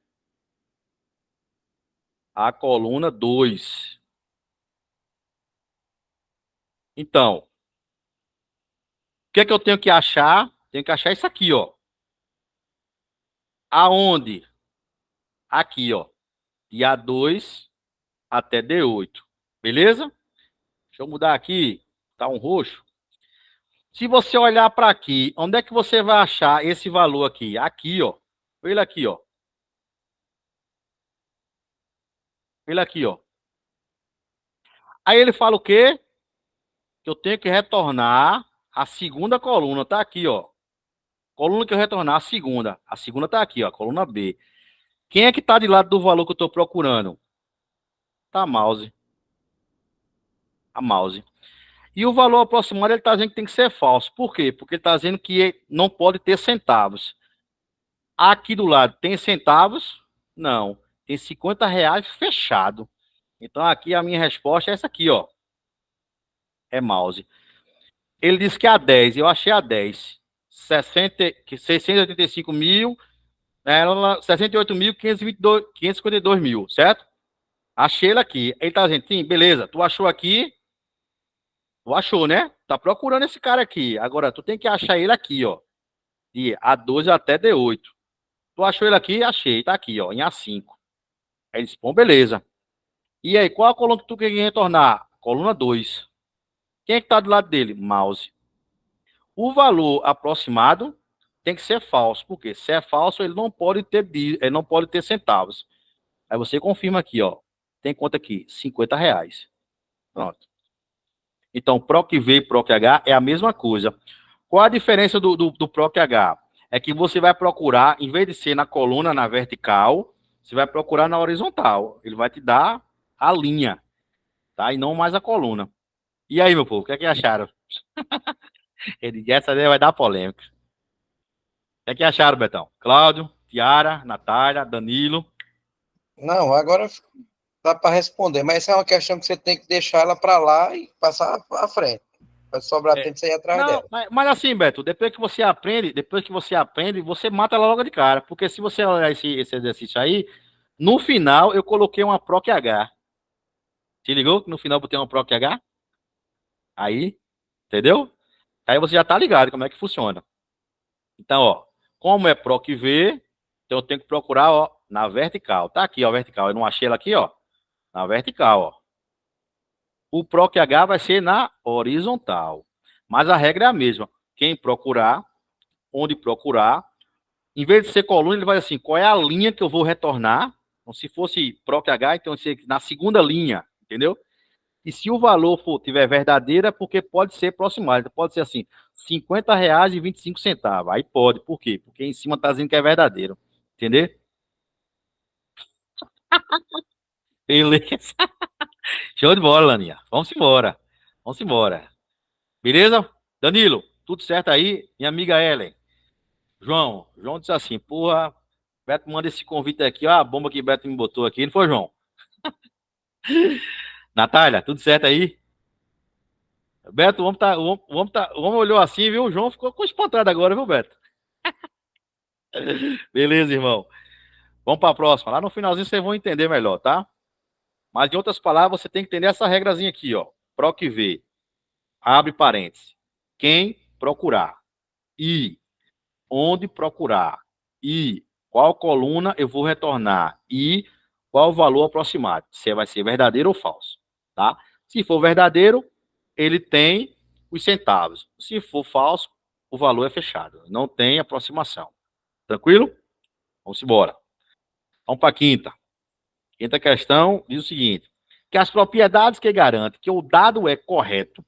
A coluna 2. Então, o que é que eu tenho que achar? Tenho que achar isso aqui, ó. Aonde? Aqui, ó. De A2 até D8. Beleza? Deixa eu mudar aqui. Tá um roxo. Se você olhar para aqui, onde é que você vai achar esse valor aqui? Aqui, ó. Ele aqui, ó. Ele aqui, ó. Aí ele fala o quê? Que eu tenho que retornar a segunda coluna. Tá aqui, ó. Coluna que eu retornar a segunda. A segunda tá aqui, ó. Coluna B. Quem é que tá de lado do valor que eu tô procurando? Tá a mouse. A mouse. E o valor aproximado, ele tá dizendo que tem que ser falso. Por quê? Porque ele tá dizendo que não pode ter centavos. Aqui do lado, tem centavos? Não. Tem R$50 fechado. Então, aqui a minha resposta é essa aqui, ó. É mouse. Ele disse que é a 10. Eu achei a 10. 685 mil. 68.552 mil, certo? Achei ele aqui. Ele tá dizendo, sim, beleza. Tu achou aqui? Tu achou, né? Tá procurando esse cara aqui. Agora, tu tem que achar ele aqui, ó. De A12 até D8. Tu achou ele aqui? Achei. Tá aqui, ó. Em A5. Aí ele disse, bom, beleza. E aí, qual a coluna que tu quer retornar? Coluna 2. Quem é que tá do lado dele? Mouse. O valor aproximado tem que ser falso. Porque se é falso, ele não pode ter centavos. Aí você confirma aqui, ó. Tem conta aqui, R$50. Pronto. Então, PROC-V e PROC-H é a mesma coisa. Qual a diferença do PROC-H? É que você vai procurar, em vez de ser na coluna, na vertical, você vai procurar na horizontal. Ele vai te dar a linha, tá? E não mais a coluna. E aí, meu povo, o que é que acharam? Ele disse, essa daí vai dar polêmica. O que é que acharam, Betão? Cláudio, Tiara, Natália, Danilo. Não, agora dá para responder, mas essa é uma questão que você tem que deixar ela para lá e passar à frente. Vai sobrar tempo de você ir atrás Não, dela. mas assim, Beto, depois que você aprende, você mata ela logo de cara. Porque se você olhar esse exercício aí, no final eu coloquei uma PROC-H. Se ligou que no final eu botei uma PROC-H? Aí, entendeu? Aí você já tá ligado como é que funciona. Então, ó, como é PROC-V, então eu tenho que procurar, ó, na vertical. Tá aqui, ó, vertical. Eu não achei ela aqui, ó. Na vertical, ó. O PROC-H vai ser na horizontal. Mas a regra é a mesma. Quem procurar, onde procurar, em vez de ser coluna, ele vai assim, qual é a linha que eu vou retornar? Então, se fosse PROC-H, então na segunda linha, entendeu? E se o valor tiver verdadeira, porque pode ser aproximado. Pode ser assim, R$50,25. Aí pode, por quê? Porque em cima tá dizendo que é verdadeiro. Entendeu? Beleza. Show de bola, Laninha. Vamos embora. Vamos embora. Beleza? Danilo, tudo certo aí? Minha amiga Ellen. João disse assim, porra, Beto manda esse convite aqui, ó, a bomba que Beto me botou aqui, não foi, João? Natália, tudo certo aí? Beto, o homem olhou assim, viu? O João ficou espantado agora, viu, Beto? Beleza, irmão. Vamos para a próxima. Lá no finalzinho vocês vão entender melhor, tá? Mas, em outras palavras, você tem que entender essa regrazinha aqui, ó. PROC-V. Abre parênteses. Quem procurar. E onde procurar. E qual coluna eu vou retornar. E qual o valor aproximado, se vai ser verdadeiro ou falso, tá? Se for verdadeiro, ele tem os centavos. Se for falso, o valor é fechado, não tem aproximação. Tranquilo? Vamos embora. Vamos para a quinta. Quinta questão diz o seguinte, que as propriedades que garantem que o dado é correto,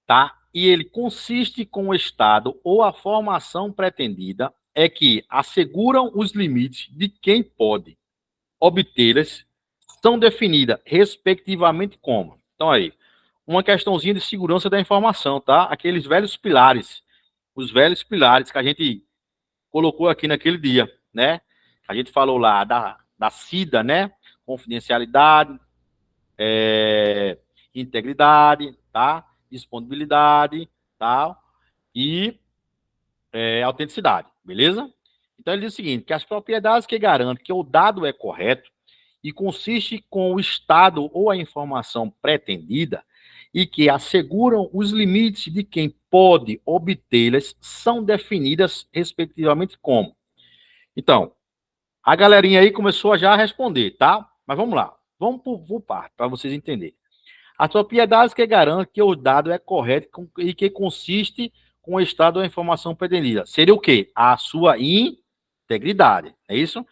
tá? E ele consiste com o estado ou a formação pretendida é que asseguram os limites de quem pode obtê-las, são definidas respectivamente como. Então aí, uma questãozinha de segurança da informação, tá? Aqueles velhos pilares, os velhos pilares que a gente colocou aqui naquele dia, né? A gente falou lá da CIDA, né? Confidencialidade, integridade, tá? Disponibilidade, tá? E autenticidade, beleza? Então ele diz o seguinte, que as propriedades que garantem que o dado é correto e consiste com o estado ou a informação pretendida e que asseguram os limites de quem pode obtê-las são definidas respectivamente como. Então, a galerinha aí começou a já responder, tá? Mas vamos lá, vamos por parte, para vocês entenderem. As propriedades que garantem que o dado é correto e que consiste com o estado ou a informação pretendida. Seria o quê? A sua integridade, é isso?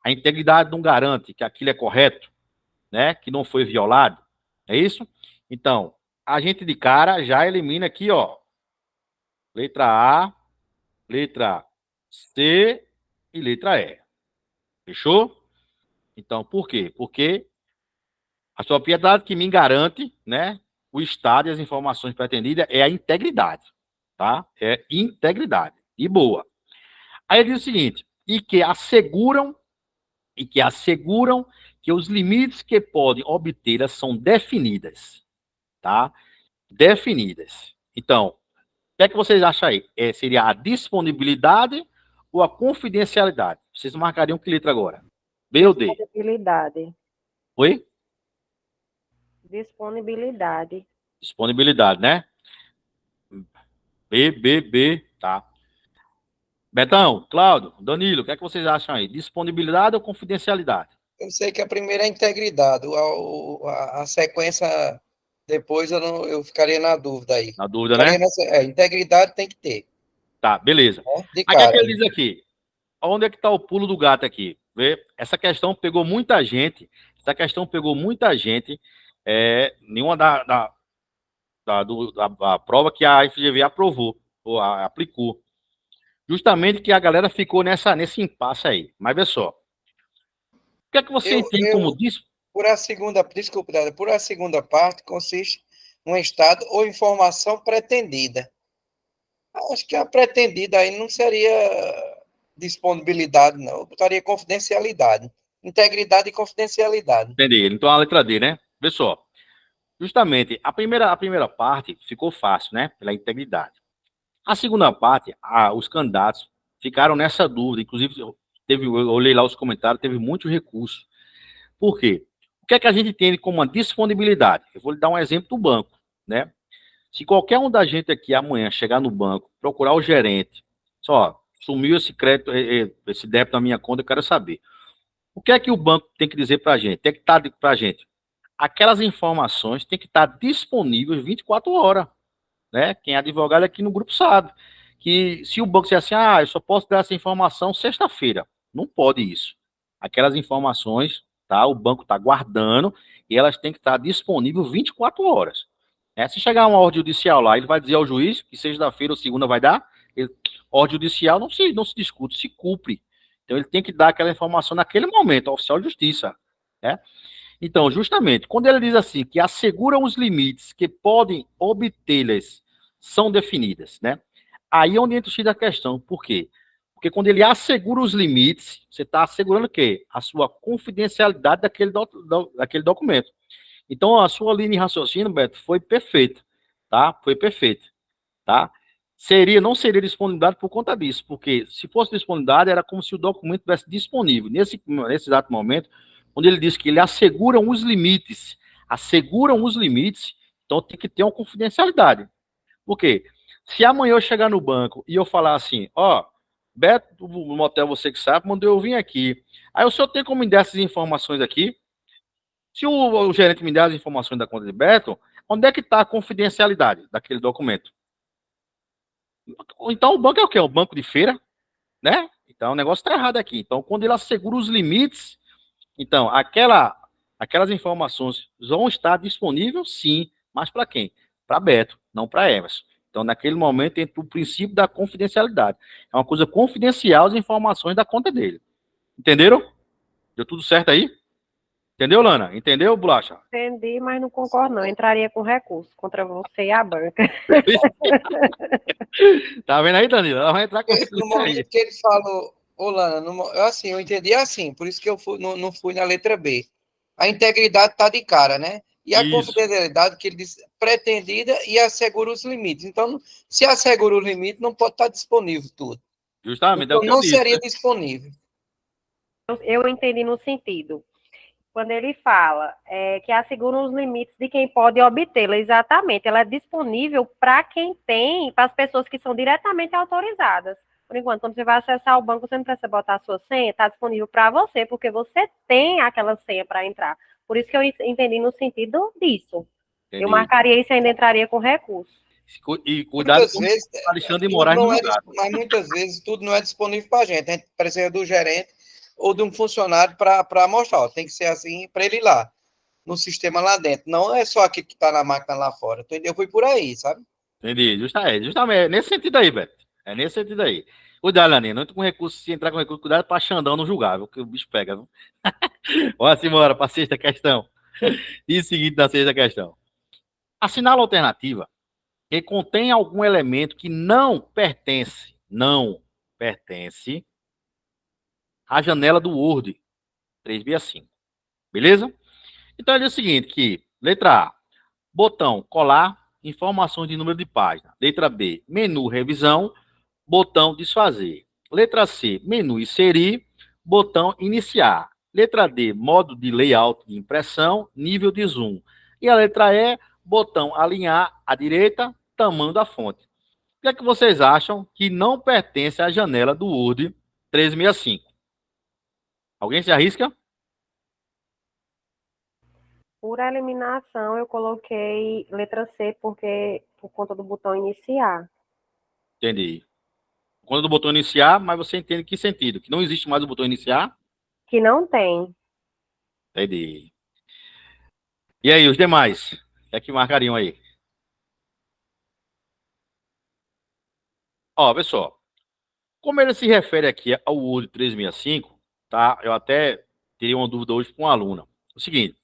A integridade não garante que aquilo é correto, né? Que não foi violado, é isso? Então, a gente de cara já elimina aqui, ó. Letra A, letra C e letra E. Fechou? Então, por quê? Porque a propriedade que me garante, né? O estado e as informações pretendidas é a integridade, tá? É integridade. E boa. Aí ele diz o seguinte, e que asseguram que os limites que podem obtê-las são definidas, tá? Definidas. Então, o que é que vocês acham aí? Seria a disponibilidade ou a confidencialidade? Vocês marcariam que letra agora? B ou D? Disponibilidade. Oi? Disponibilidade. Disponibilidade, né? B, tá. Betão, Cláudio, Danilo, o que é que vocês acham aí? Disponibilidade ou confidencialidade? Eu sei que a primeira é a integridade, a sequência depois eu ficaria na dúvida aí. Na dúvida, né? Integridade tem que ter. Tá, beleza. Né? De Aí o que é cara. que ele diz aqui? Onde é que está o pulo do gato aqui? Vê? Essa questão pegou muita gente. Nenhuma da prova que a FGV aprovou, ou aplicou. Justamente que a galera ficou nesse impasse aí. Mas vê só. O que é que você entende como disso? Por a segunda parte, consiste um estado ou informação pretendida. Acho que a pretendida aí não seria disponibilidade, não. Eu botaria confidencialidade. Integridade e confidencialidade. Entendi. Então a letra D, né? Vê só. Justamente, a primeira parte ficou fácil, né? Pela integridade. A segunda parte, os candidatos ficaram nessa dúvida. Inclusive, eu olhei lá os comentários, teve muito recurso. Por quê? O que é que a gente entende como uma disponibilidade? Eu vou lhe dar um exemplo do banco, né? Se qualquer um da gente aqui amanhã chegar no banco, procurar o gerente, só sumiu esse crédito, esse débito na minha conta, eu quero saber. O que é que o banco tem que dizer para a gente? Tem que estar para a gente. Aquelas informações têm que estar disponíveis 24 horas, né? Quem é advogado aqui no grupo sabe que se o banco disser assim, eu só posso dar essa informação sexta-feira, não pode isso. Aquelas informações, tá? O banco está guardando e elas têm que estar disponíveis 24 horas. Se chegar uma ordem judicial lá, ele vai dizer ao juiz que sexta-feira ou segunda vai dar, ordem judicial não se discute, se cumpre. Então ele tem que dar aquela informação naquele momento, ao oficial de justiça, né? Então, justamente, quando ele diz assim, que asseguram os limites que podem obtê-las são definidas, né? Aí é onde entra o X da questão. Por quê? Porque quando ele assegura os limites, você está assegurando o quê? A sua confidencialidade daquele documento. Então, a sua linha de raciocínio, Beto, foi perfeita, tá? Foi perfeita, tá? Não seria disponibilidade por conta disso, porque se fosse disponibilidade, era como se o documento estivesse disponível. Nesse exato momento, onde ele diz que ele asseguram os limites, então tem que ter uma confidencialidade. Por quê? Se amanhã eu chegar no banco e eu falar assim, Beto, do motel Você Que Sabe, mandou eu vir aqui. Aí o senhor tem como me dar essas informações aqui? Se o gerente me der as informações da conta de Beto, onde é que está a confidencialidade daquele documento? Então o banco é o quê? O banco de feira, né? Então o negócio está errado aqui. Então quando ele assegura os limites, então aquelas informações vão estar disponíveis, sim, mas para quem? Para Beto, não para Emerson. Então naquele momento entra o princípio da confidencialidade. É uma coisa confidencial as informações da conta dele. Entenderam? Deu tudo certo aí? Entendeu, Lana? Entendeu, Bolacha? Entendi, mas não concordo, não. Entraria com recurso contra você e a banca. Tá vendo aí, Danilo? Ela vai entrar com No momento que ele falou, Lana, assim, eu entendi assim, por isso que eu não fui na letra B. A integridade está de cara, né? E a Isso. confidencialidade, que ele disse, pretendida e assegura os limites. Então, se assegura o limite, não pode estar disponível tudo. Justamente, então, é o que eu não disse, seria né? disponível. Eu entendi no sentido, quando ele fala que assegura os limites de quem pode obtê-la, exatamente, ela é disponível para quem tem, para as pessoas que são diretamente autorizadas. Por enquanto, quando você vai acessar o banco, você não precisa botar a sua senha, está disponível para você, porque você tem aquela senha para entrar. Por isso que eu entendi no sentido disso. Entendi. Eu marcaria isso e ainda entraria com recurso. E cuidado Muitas com vezes, o Alexandre de Moraes no lugar. mas muitas vezes tudo não é disponível para a gente precisa do gerente ou de um funcionário para mostrar. Ó, tem que ser assim para ele ir lá, no sistema lá dentro. Não é só aquilo que está na máquina lá fora. Eu fui por aí, sabe? Entendi. Justamente. É nesse sentido aí, Beto. É nesse sentido aí. Cuidado, Laninha. Não entra com recurso, se entrar com recurso, cuidado para Xandão não julgar, viu? Que o bicho pega, viu? Vamos embora para a sexta questão. E seguinte da sexta questão. Assinala a alternativa que contém algum elemento que não pertence à janela do Word 365. Beleza? Então ele diz o seguinte, que letra A, botão colar, informações de número de página. Letra B, menu revisão, botão desfazer. Letra C, menu inserir, botão iniciar. Letra D, modo de layout de impressão, nível de zoom. E a letra E, botão alinhar à direita, tamanho da fonte. O que é que vocês acham que não pertence à janela do Word 365? Alguém se arrisca? Por eliminação, eu coloquei letra C, porque por conta do botão iniciar. Entendi. Quando do botão iniciar, mas você entende que sentido? Que não existe mais o botão iniciar? Que não tem. Entendi. E aí, os demais? O que é que marcariam aí? Ó, pessoal, como ele se refere aqui ao Word 365, tá? Eu até teria uma dúvida hoje com uma aluna. O seguinte,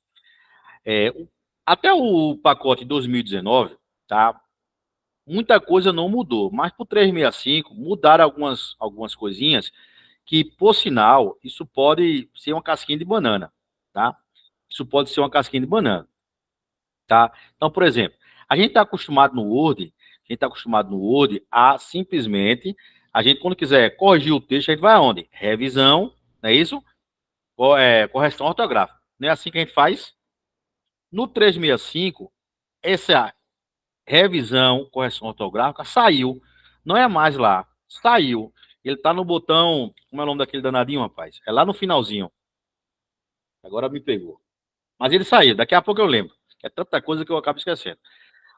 até o pacote 2019, tá? Muita coisa não mudou, mas pro 365 mudaram algumas coisinhas que, por sinal, isso pode ser uma casquinha de banana, tá? Isso pode ser uma casquinha de banana, tá? Então, por exemplo, a gente está acostumado no Word, a simplesmente, a gente quando quiser corrigir o texto, a gente vai aonde? Revisão, não é isso? Correção ortográfica. Não é assim que a gente faz? No 365, essa revisão, correção ortográfica, saiu. Não é mais lá. Saiu. Ele tá no botão. Como é o nome daquele danadinho, rapaz? É lá no finalzinho. Agora me pegou. Mas ele saiu. Daqui a pouco eu lembro. É tanta coisa que eu acabo esquecendo.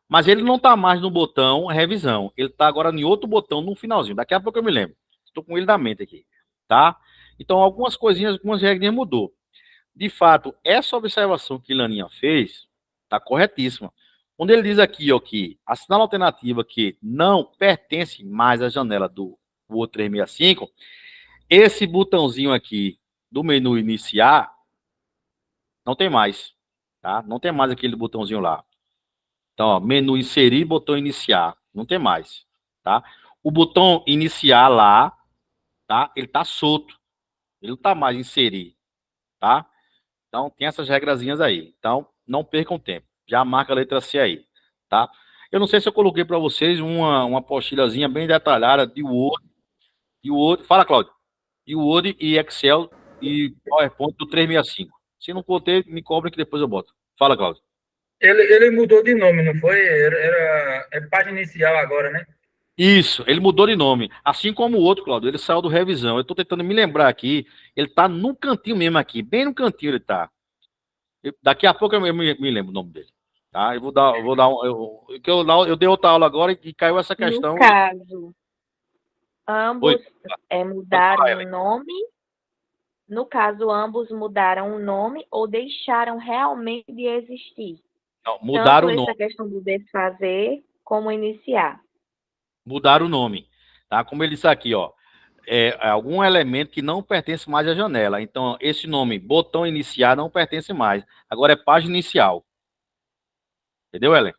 Mas ele não tá mais no botão revisão. Ele tá agora em outro botão no finalzinho. Daqui a pouco eu me lembro. Estou com ele na mente aqui. Tá? Então, algumas coisinhas, algumas regrinhas mudou. De fato, essa observação que Laninha fez tá corretíssima. Quando ele diz aqui, ó, que a sinal alternativa que não pertence mais à janela do Word 365, esse botãozinho aqui do menu iniciar não tem mais, tá? Não tem mais aquele botãozinho lá. Então, ó, menu inserir, botão iniciar, não tem mais, tá? O botão iniciar lá, tá? Ele tá solto. Ele não tá mais inserir, tá? Então, tem essas regrazinhas aí. Então, não percam tempo. Já marca a letra C aí, tá? Eu não sei se eu coloquei para vocês uma apostila bem detalhada de Word, fala, Cláudio, de Word e Excel e PowerPoint do 365. Se não botei, me cobrem que depois eu boto. Fala, Cláudio. Ele mudou de nome, não foi? É página inicial agora, né? Isso, ele mudou de nome. Assim como o outro, Claudio, ele saiu do revisão. Eu tô tentando me lembrar aqui. Ele tá no cantinho mesmo aqui, bem no cantinho ele tá. Daqui a pouco eu me lembro o nome dele. Tá? Eu dei outra aula agora e caiu essa No questão. caso, Oi, ambos pode falar, mudaram Ellen. o nome. No caso, ambos mudaram o nome ou deixaram realmente de existir. Não, mudaram Tanto o nome. essa questão do desfazer como iniciar. Mudaram o nome. Tá? Como ele disse aqui, ó. É algum elemento que não pertence mais à janela. Então, esse nome, botão iniciar, não pertence mais. Agora é página inicial. Entendeu, Ellen?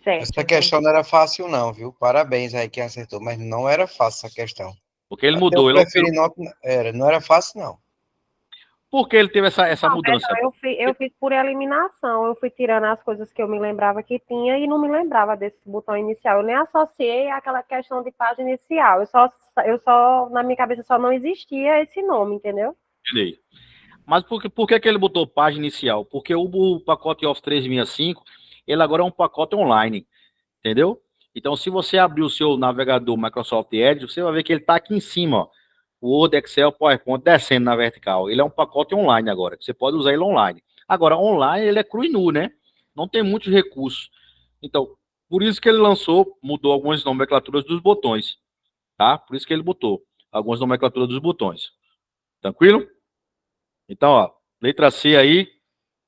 Certo, Essa questão entendi. não era fácil, não, viu? Parabéns aí quem acertou, mas não era fácil essa questão. Porque ele Até eu mudou. Ele preferi alterou. não era fácil, não. Por que ele teve essa Não, mudança? Betão, eu fiz por eliminação. Eu fui tirando as coisas que eu me lembrava que tinha e não me lembrava desse botão inicial. Eu nem associei àquela questão de página inicial. Na minha cabeça só não existia esse nome, entendeu? Entendi. Mas por que ele botou página inicial? Porque o pacote Office 365, ele agora é um pacote online, entendeu? Então, se você abrir o seu navegador Microsoft Edge, você vai ver que ele está aqui em cima, ó. O Word, Excel, PowerPoint, descendo na vertical. Ele é um pacote online agora, que você pode usar ele online. Agora, online, ele é cru e nu, né? Não tem muitos recursos. Então, por isso que ele mudou algumas nomenclaturas dos botões, tá? Por isso que ele botou algumas nomenclaturas dos botões. Tranquilo? Então, ó, letra C aí,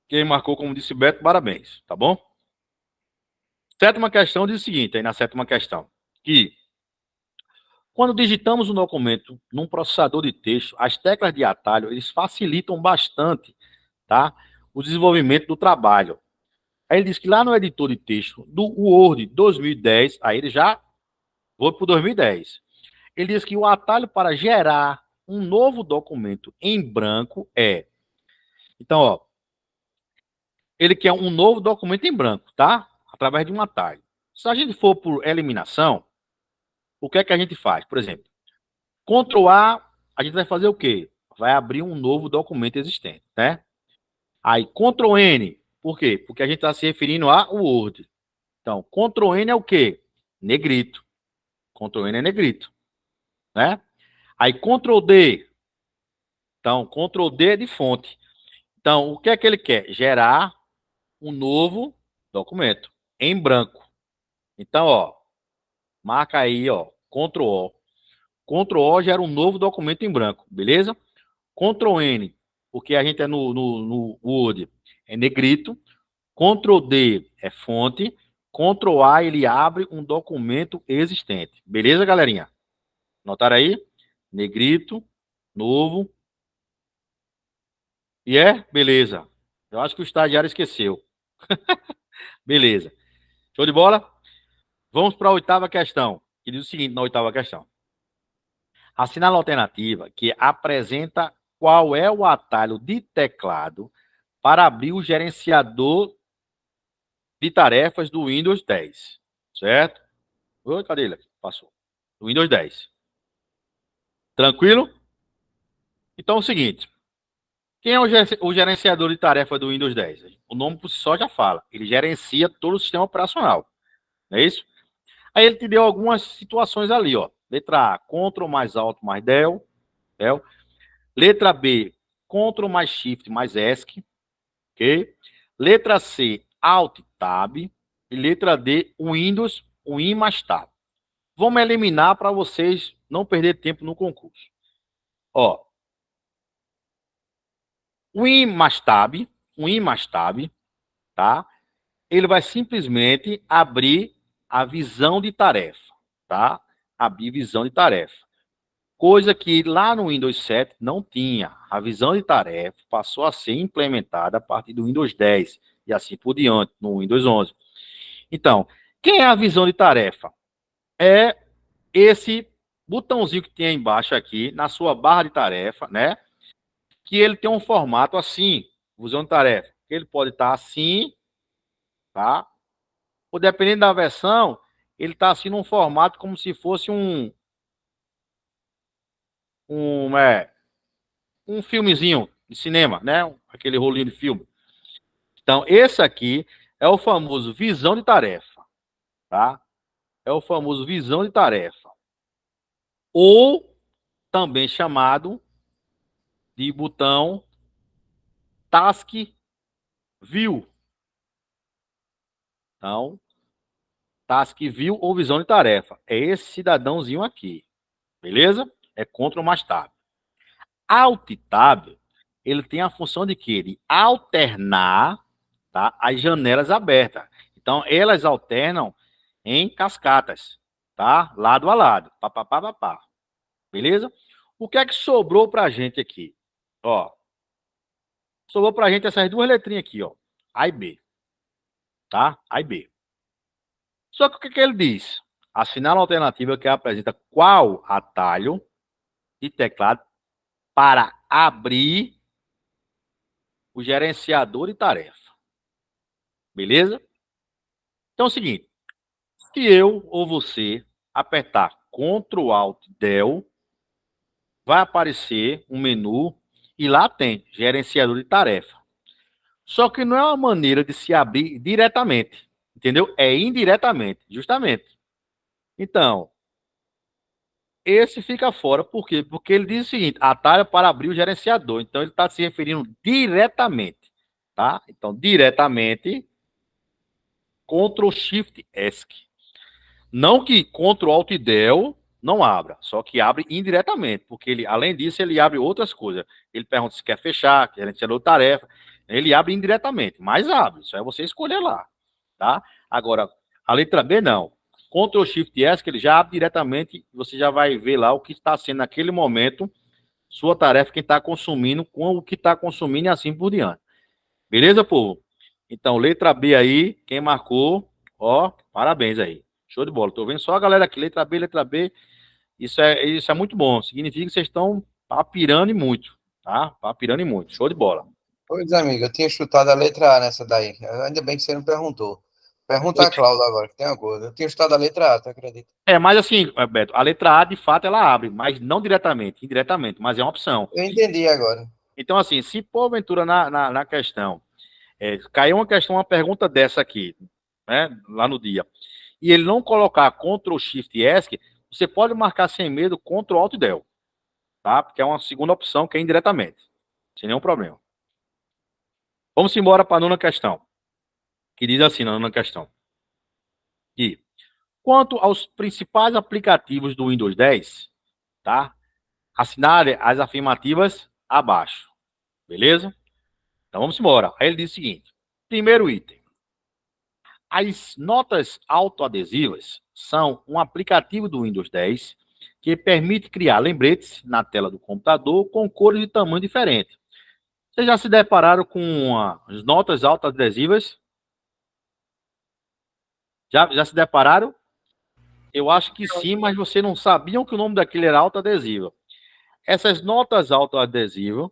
quem marcou como disse Beto, parabéns, tá bom? Sétima questão diz o seguinte, aí na sétima questão, que quando digitamos um documento num processador de texto, as teclas de atalho, eles facilitam bastante, tá? O desenvolvimento do trabalho. Aí ele diz que lá no editor de texto do Word 2010, aí ele já foi para o 2010. Ele diz que o atalho para gerar um novo documento em branco é... Então, ó, ele quer um novo documento em branco, tá? Através de um atalho. Se a gente for por eliminação, o que é que a gente faz? Por exemplo, Ctrl A, a gente vai fazer o quê? Vai abrir um novo documento existente, né? Aí, Ctrl N, por quê? Porque a gente está se referindo ao Word. Então, Ctrl N é o quê? Negrito. Ctrl N é negrito, né? Aí, Ctrl D. Então, Ctrl D é de fonte. Então, o que é que ele quer? Gerar um novo documento em branco. Então, ó, marca aí, ó, Ctrl O. Ctrl O gera um novo documento em branco, beleza? Ctrl N, porque a gente é no Word, é negrito. Ctrl D é fonte. Ctrl A, ele abre um documento existente. Beleza, galerinha? Notaram aí? Negrito, novo. E beleza. Eu acho que o estagiário esqueceu. Beleza. Show de bola? Vamos para a oitava questão, que diz o seguinte na oitava questão. Assinale a alternativa que apresenta qual é o atalho de teclado para abrir o gerenciador de tarefas do Windows 10. Certo? Oi, cadê ele? Passou. Do Windows 10. Tranquilo? Então é o seguinte. Quem é o gerenciador de tarefas do Windows 10? O nome por si só já fala. Ele gerencia todo o sistema operacional. Não é isso? Aí ele te deu algumas situações ali, ó. Letra A, Ctrl mais Alt mais Del. Letra B, Ctrl mais Shift mais ESC. Ok? Letra C, Alt Tab. E letra D, Windows, Win mais Tab. Vamos eliminar para vocês não perder tempo no concurso. Ó. Win mais Tab, tá? Ele vai simplesmente abrir a visão de tarefa, tá? Abrir visão de tarefa. Coisa que lá no Windows 7 não tinha. A visão de tarefa passou a ser implementada a partir do Windows 10 e assim por diante, no Windows 11. Então, quem é a visão de tarefa? É esse botãozinho que tem aí embaixo aqui, na sua barra de tarefa, né? Que ele tem um formato assim, visão de tarefa. Ele pode estar assim, tá? Ou dependendo da versão, ele está assim num formato como se fosse um filmezinho de cinema, né? Aquele rolinho de filme. Então, esse aqui é o famoso visão de tarefa, tá? é o famoso visão de tarefa, ou também chamado de botão Task View. Então, Task View ou visão de tarefa. É esse cidadãozinho aqui. Beleza? É Ctrl mais Tab. Alt Tab, ele tem a função de quê? De alternar, tá, as janelas abertas. Então, elas alternam em cascatas, tá? Lado a lado. Pá, pá, pá, pá, pá. Beleza? O que é que sobrou pra gente aqui? Ó, sobrou pra gente essas duas letrinhas aqui, ó. A e B. Tá? A e B. Só que o que, que ele diz? Assinala a alternativa que apresenta qual atalho de teclado para abrir o gerenciador de tarefa. Beleza? Então é o seguinte. Se eu ou você apertar Ctrl Alt Del, vai aparecer um menu e lá tem gerenciador de tarefa. Só que não é uma maneira de se abrir diretamente, entendeu? É indiretamente, justamente. Então, esse fica fora, por quê? Porque ele diz o seguinte, atalho para abrir o gerenciador. Então, ele está se referindo diretamente, tá? Então, diretamente, Ctrl Shift ESC. Não que Ctrl Alt Del não abra, só que abre indiretamente, porque ele, além disso, ele abre outras coisas. Ele pergunta se quer fechar, quer gerenciador de tarefa. Ele abre indiretamente, mas abre. Isso é você escolher lá, tá? Agora, a letra B não. Ctrl Shift S, que ele já abre diretamente, você já vai ver lá o que está sendo naquele momento, sua tarefa, quem está consumindo, com o que está consumindo e assim por diante. Beleza, povo? Então, letra B aí, quem marcou, ó, parabéns aí. Show de bola. Tô vendo só a galera aqui, letra B, letra B. Isso é muito bom. Significa que vocês estão papirando e muito, tá? Papirando e muito. Show de bola. Pois, amigo, eu tinha chutado a letra A nessa daí. Ainda bem que você não perguntou. Pergunta a Cláudia agora, que tem uma coisa. Eu tinha chutado a letra A, tu acredita? Mas assim, Beto, a letra A, de fato, ela abre, mas não diretamente, indiretamente, mas é uma opção. Eu entendi agora. Então, assim, se porventura na questão, caiu uma pergunta dessa aqui, né, lá no dia, e ele não colocar Ctrl Shift ESC, você pode marcar sem medo Ctrl Alt Del, tá? Porque é uma segunda opção que é indiretamente, sem nenhum problema. Vamos embora para a nona questão, que diz assim na nona questão. E, quanto aos principais aplicativos do Windows 10, tá? Assinale as afirmativas abaixo, beleza? Então vamos embora. Aí ele diz o seguinte: primeiro item. As notas autoadesivas são um aplicativo do Windows 10 que permite criar lembretes na tela do computador com cores de tamanho diferente. Vocês já se depararam com as notas autoadesivas? Já se depararam? Eu acho que sim, mas vocês não sabiam que o nome daquele era autoadesivo. Essas notas autoadesivas,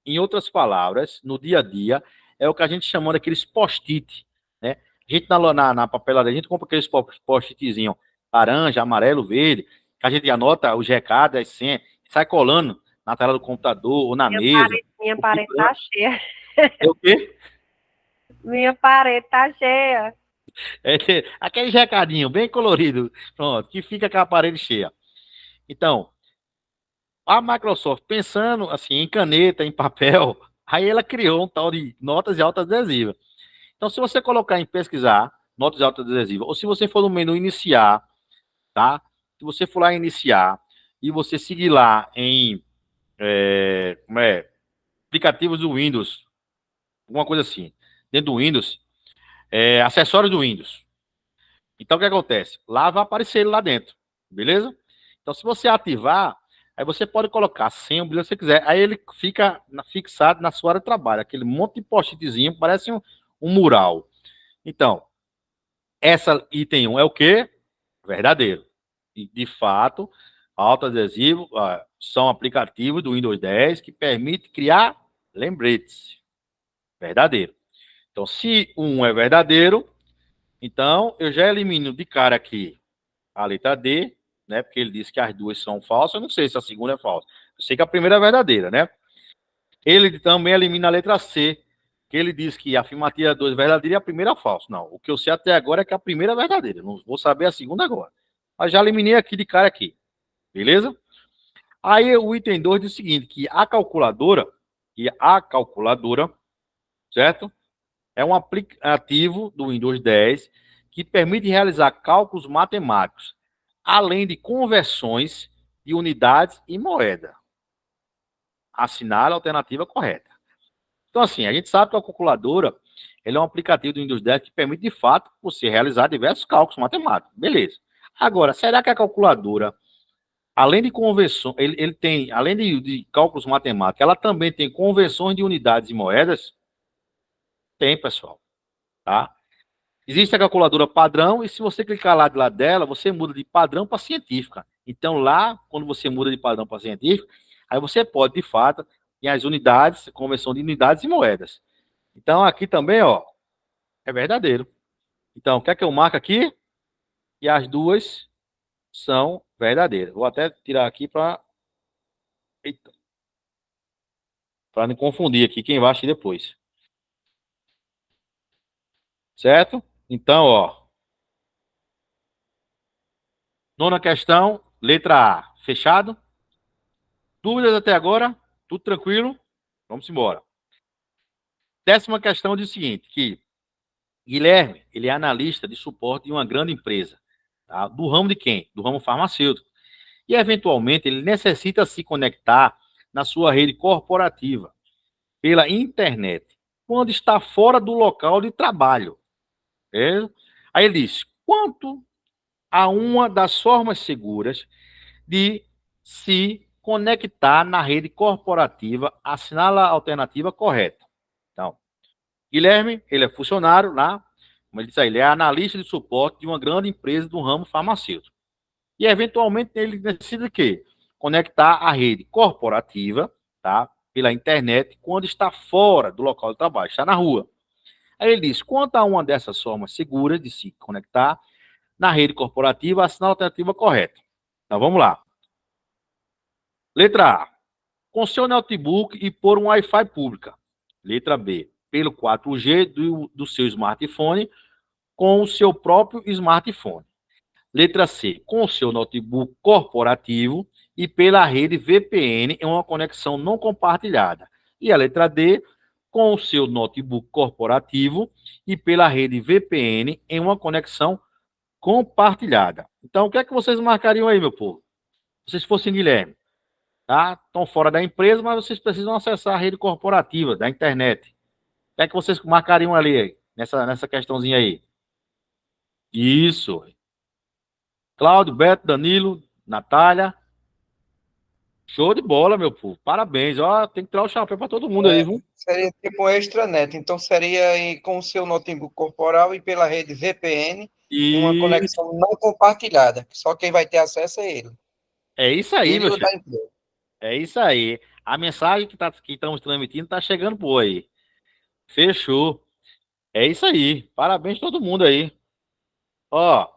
em outras palavras, no dia a dia, é o que a gente chama daqueles post-it, né? A gente na papelaria, a gente compra aqueles post-itzinhos laranja, amarelo, verde, que a gente anota os recados, as senhas, sai colando na tela do computador ou na mesa. Minha parede tá cheia. É o quê? Minha parede tá cheia. Aquele recadinho bem colorido, pronto, que fica com a parede cheia. Então, a Microsoft, pensando assim em caneta, em papel, aí ela criou um tal de notas de autoadesiva. Então, se você colocar em pesquisar notas de autoadesiva, ou se você for no menu iniciar, tá? Se você for lá em iniciar e você seguir lá em aplicativos do Windows, alguma coisa assim, dentro do Windows, acessórios do Windows. Então, o que acontece? Lá vai aparecer ele lá dentro, beleza? Então, se você ativar, aí você pode colocar sem o brilho que você quiser. Aí ele fica fixado na sua área de trabalho. Aquele monte de post-itzinho, parece um mural. Então, essa item 1 é o quê? Verdadeiro. E, de fato, autoadesivo são aplicativos do Windows 10 que permitem criar lembretes. Verdadeiro. Então, se um é verdadeiro, então eu já elimino de cara aqui a letra D, né? Porque ele disse que as duas são falsas. Eu não sei se a segunda é falsa. Eu sei que a primeira é verdadeira, né? Ele também elimina a letra C, que ele diz que a afirmativa 2 é verdadeira e a primeira é falsa. Não, o que eu sei até agora é que a primeira é verdadeira. Não vou saber a segunda agora. Mas já eliminei aqui de cara aqui. Beleza? Aí o item 2 diz o seguinte, que a calculadora, certo? É um aplicativo do Windows 10 que permite realizar cálculos matemáticos, além de conversões de unidades e moeda. Assinale a alternativa correta. Então, assim, a gente sabe que a calculadora ele é um aplicativo do Windows 10 que permite, de fato, você realizar diversos cálculos matemáticos. Beleza. Agora, será que a calculadora, além de conversão, ele tem, além de cálculos matemáticos, ela também tem conversões de unidades e moedas? Tem, pessoal. Tá? Existe a calculadora padrão e se você clicar lá de lado dela, você muda de padrão para científica. Então, lá, quando você muda de padrão para científica, aí você pode, de fato, ter as unidades, conversão de unidades e moedas. Então, aqui também, ó, é verdadeiro. Então, quer que eu marque aqui? E as duas são verdadeiras. Vou até tirar aqui para não confundir aqui quem vai assistir depois. Certo? Então, ó. Nona questão, letra A. Fechado? Dúvidas até agora? Tudo tranquilo? Vamos embora. 10ª questão diz o seguinte, que Guilherme, ele é analista de suporte de uma grande empresa. Tá? Do ramo de quem? Do ramo farmacêutico. E, eventualmente, ele necessita se conectar na sua rede corporativa pela internet, quando está fora do local de trabalho. Aí ele diz, quanto a uma das formas seguras de se conectar na rede corporativa, assinala a alternativa correta. Então, Guilherme, ele é funcionário lá, como ele diz aí, ele é analista de suporte de uma grande empresa do ramo farmacêutico. E, eventualmente, ele decide o quê? Conectar a rede corporativa, tá? Pela internet, quando está fora do local de trabalho, está na rua. Aí ele diz, quanto a uma dessas formas seguras de se conectar na rede corporativa, assinar a alternativa correta. Então, vamos lá. Letra A, com seu notebook e por um Wi-Fi pública. Letra B, pelo 4G do seu smartphone com o seu próprio smartphone. Letra C, com o seu notebook corporativo e pela rede VPN em uma conexão não compartilhada. E a letra D, com o seu notebook corporativo e pela rede VPN em uma conexão compartilhada. Então, o que é que vocês marcariam aí, meu povo? Se vocês fossem Guilherme, tá? Estão fora da empresa, mas vocês precisam acessar a rede corporativa da internet. O que é que vocês marcariam ali, nessa questãozinha aí? Isso. Cláudio, Beto, Danilo, Natália. Show de bola, meu povo. Parabéns. Ó, tem que tirar o chapéu para todo mundo aí, viu? Seria tipo um extranet. Então, seria com o seu notebook corporal e pela rede VPN em uma conexão não compartilhada. Só quem vai ter acesso é ele. É isso aí, ele meu filho. É isso aí. A mensagem que estamos transmitindo está chegando por aí. Fechou. É isso aí. Parabéns a todo mundo aí. Ó,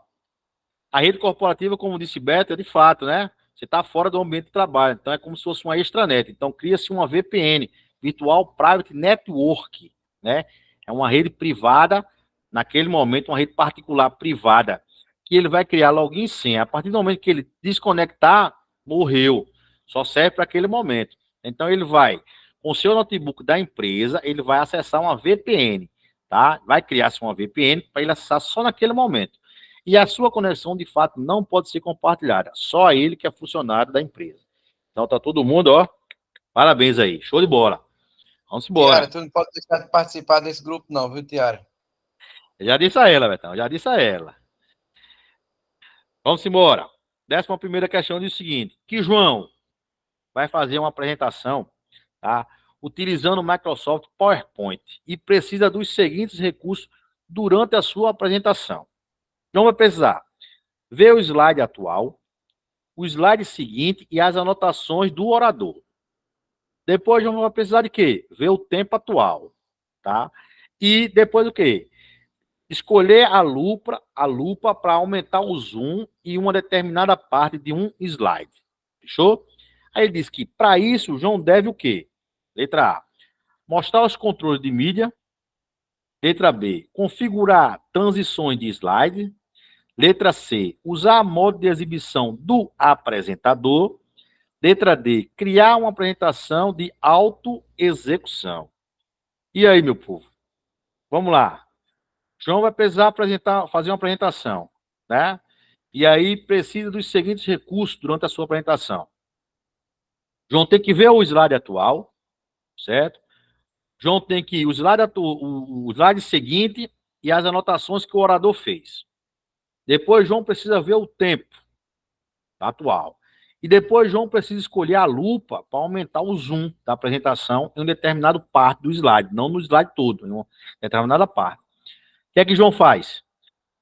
a rede corporativa, como disse Beto, é de fato, né? Você está fora do ambiente de trabalho. Então, é como se fosse uma extranet. Então, cria-se uma VPN, Virtual Private Network, né? É uma rede privada, naquele momento, uma rede particular privada, que ele vai criar login e senha. A partir do momento que ele desconectar, morreu. Só serve para aquele momento. Então, ele vai, com o seu notebook da empresa, ele vai acessar uma VPN, tá? Vai criar-se uma VPN para ele acessar só naquele momento. E a sua conexão, de fato, não pode ser compartilhada. Só ele que é funcionário da empresa. Então, tá todo mundo, ó. Parabéns aí. Show de bola. Vamos embora. Tiara, tu não pode deixar de participar desse grupo, não, viu, Tiara? Já disse a ela, Betão. Já disse a ela. Vamos embora. 11ª questão diz o seguinte. Que João vai fazer uma apresentação, tá? Utilizando o Microsoft PowerPoint. E precisa dos seguintes recursos durante a sua apresentação. Não vai precisar ver o slide atual, o slide seguinte e as anotações do orador. Depois não vai precisar de quê? Ver o tempo atual, tá? E depois o quê? Escolher a lupa para aumentar o zoom em uma determinada parte de um slide. Fechou? Aí ele diz que para isso o João deve o quê? Letra A. Mostrar os controles de mídia, Letra B, configurar transições de slide. Letra C, usar modo de exibição do apresentador. Letra D, criar uma apresentação de autoexecução. E aí, meu povo? Vamos lá. João vai precisar fazer uma apresentação, né? E aí precisa dos seguintes recursos durante a sua apresentação. João tem que ver o slide atual, certo? João tem que o slide seguinte e as anotações que o orador fez. Depois, João precisa ver o tempo atual. E depois, João precisa escolher a lupa para aumentar o zoom da apresentação em um determinado parte do slide, não no slide todo, em uma determinada parte. O que é que João faz?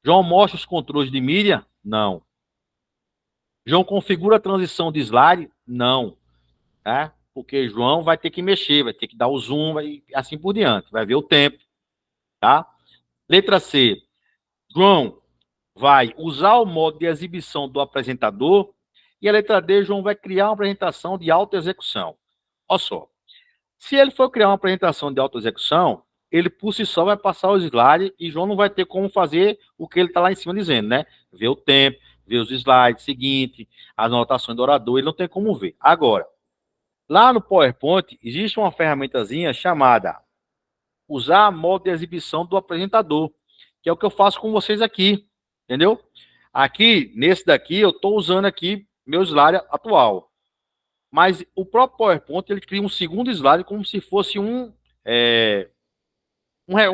João mostra os controles de mídia? Não. João configura a transição de slide? Não. Tá? Porque João vai ter que mexer, vai ter que dar o zoom e assim por diante. Vai ver o tempo. Tá? Letra C. João vai usar o modo de exibição do apresentador. E a letra D, João vai criar uma apresentação de autoexecução. Olha só. Se ele for criar uma apresentação de autoexecução, ele por si só vai passar o slide e João não vai ter como fazer o que ele está lá em cima dizendo, né? Ver o tempo, ver os slides seguintes, as anotações do orador, ele não tem como ver. Agora, lá no PowerPoint, existe uma ferramentazinha chamada usar modo de exibição do apresentador, que é o que eu faço com vocês aqui, entendeu? Aqui, nesse daqui, eu estou usando aqui meu slide atual. Mas o próprio PowerPoint, ele cria um segundo slide como se fosse um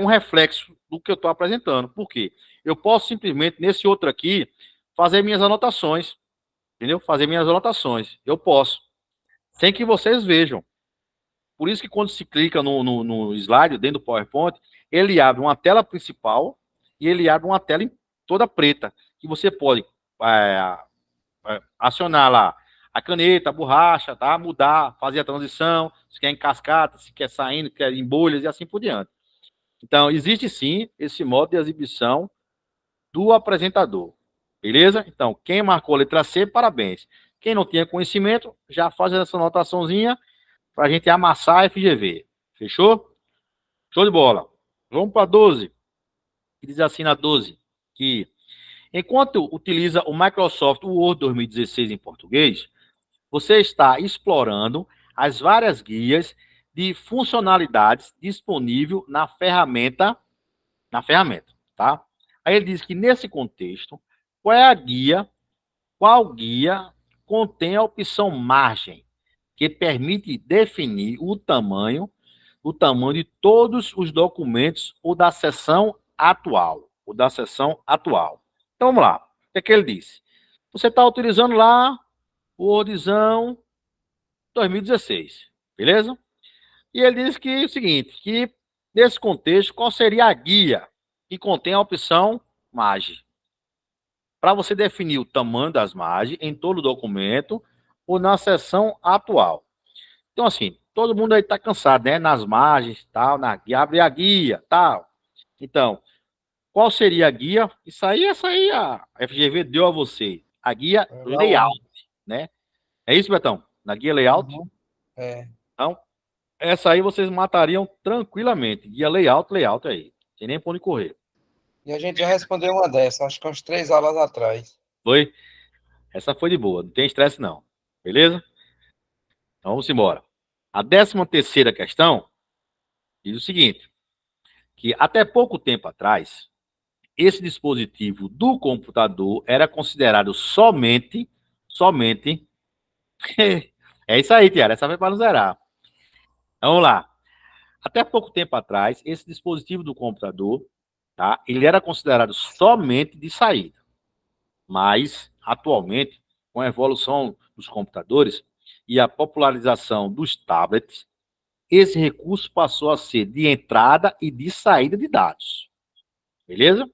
reflexo do que eu estou apresentando. Por quê? Eu posso simplesmente, nesse outro aqui, fazer minhas anotações. Entendeu? Fazer minhas anotações. Eu posso. Sem que vocês vejam. Por isso que quando se clica no slide, dentro do PowerPoint, ele abre uma tela principal e ele abre uma tela toda preta. Que você pode acionar lá a caneta, a borracha, tá? Mudar, fazer a transição, se quer em cascata, se quer saindo, se quer em bolhas e assim por diante. Então, existe sim esse modo de exibição do apresentador. Beleza? Então, quem marcou a letra C, parabéns. Quem não tinha conhecimento, já faz essa anotaçãozinha para a gente amassar a FGV. Fechou? Show de bola. Vamos para 12. Que diz assim na 12, que enquanto utiliza o Microsoft Word 2016 em português, você está explorando as várias guias de funcionalidades disponível na ferramenta, tá? Aí ele diz que nesse contexto, qual guia contém a opção margem, que permite definir o tamanho de todos os documentos ou da seção atual, Então vamos lá. O que é que ele disse? Você está utilizando lá o Wordzão 2016, beleza? E ele diz que é o seguinte, que nesse contexto, qual seria a guia que contém a opção margem? Para você definir o tamanho das margens em todo o documento ou na seção atual. Então, assim, todo mundo aí está cansado, né? Nas margens, tal, abre a guia, tal. Então, qual seria a guia? Essa aí a FGV deu a você. A guia layout, né? É isso, Betão? Na guia layout? Uhum. Então, essa aí vocês matariam tranquilamente. Guia layout aí. Sem nem por onde correr. E a gente já respondeu uma dessas, acho que uns 3 aulas atrás. Foi? Essa foi de boa. Não tem estresse, não. Beleza? Então, vamos embora. A 13ª questão diz o seguinte, que até pouco tempo atrás, esse dispositivo do computador era considerado somente é isso aí, Tiara, essa foi para não zerar. Vamos lá. Até pouco tempo atrás, esse dispositivo do computador, tá, ele era considerado somente de saída. Mas, atualmente, com a evolução dos computadores e a popularização dos tablets, esse recurso passou a ser de entrada e de saída de dados. Beleza?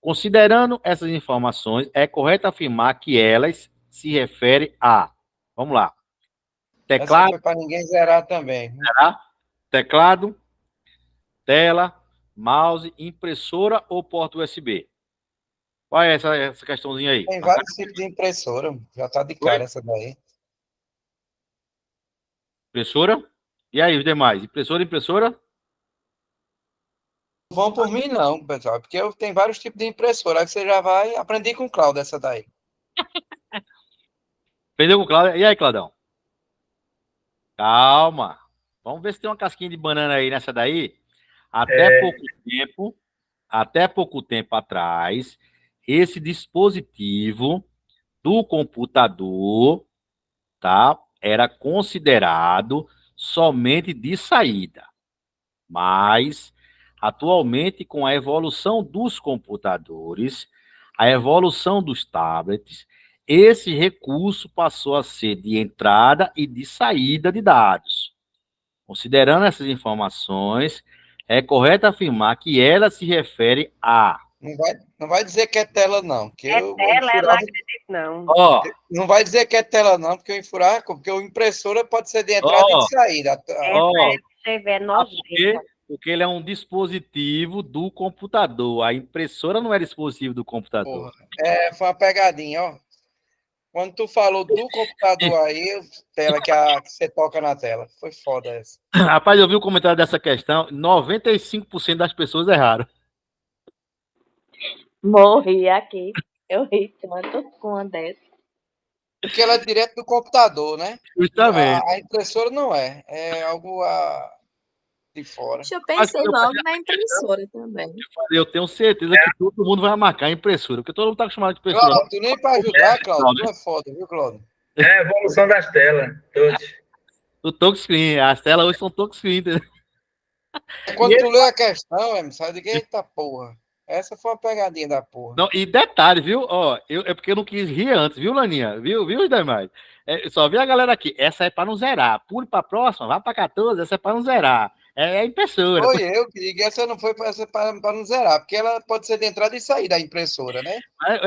Considerando essas informações, é correto afirmar que elas se referem a, vamos lá, Essa foi para ninguém zerar também. teclado, tela, mouse, impressora ou porta USB? Qual é essa questãozinha aí? Tem vários tipos de impressora, já está de cara essa daí. Impressora? E aí, os demais? Impressora? Vão por mim, não, pessoal, porque eu tenho vários tipos de impressora. Aí você já vai aprender com o Cláudio essa daí. Aprendeu com o Claudio? E aí, Claudão? Calma. Vamos ver se tem uma casquinha de banana aí nessa daí. Até pouco tempo atrás, esse dispositivo do computador, tá, era considerado somente de saída. Mas, atualmente, com a evolução dos computadores, a evolução dos tablets, esse recurso passou a ser de entrada e de saída de dados. Considerando essas informações, é correto afirmar que ela se refere a... Não vai dizer que é tela, não. Que É eu tela, eu não enfurava. acredito, não. Ó, Não vai dizer que é tela, não, porque eu enfurar, porque o impressora pode ser de entrada e ó, de saída. Essa ó, é, você vê, é sabe por quê? nojenta. Porque ele é um dispositivo do computador. A impressora não é dispositivo do computador. Porra. É, foi uma pegadinha, ó. Quando tu falou do computador aí, tela que você toca na tela. Foi foda essa. Rapaz, eu vi o comentário dessa questão, 95% das pessoas erraram. Morri aqui. Eu ri tanto com uma dessa. Porque ela é direto do computador, né? Justamente. A impressora não é. É algo de fora. Eu Mas pensei quando eu logo fazia na essa questão, impressora também. eu tenho certeza que todo mundo vai marcar a impressora, porque todo mundo está acostumado com impressora. Cláudio, tu nem para ajudar, Cláudio. Tu é foda, viu, Cláudio? É a evolução das telas, todos. O touchscreen, as telas hoje são touchscreen, entendeu? Quando tu lê a questão, Emerson, sai de eita porra. Essa foi uma pegadinha da porra. Não, e detalhe, viu? Ó, é porque eu não quis rir antes, viu, Laninha? Viu os demais? Só vi a galera aqui. Essa é para não zerar. Pule para a próxima, vá para 14, essa é para não zerar. É a impressora. Foi eu que digo, essa não foi para não zerar, porque ela pode ser de entrada e saída da impressora, né? Mas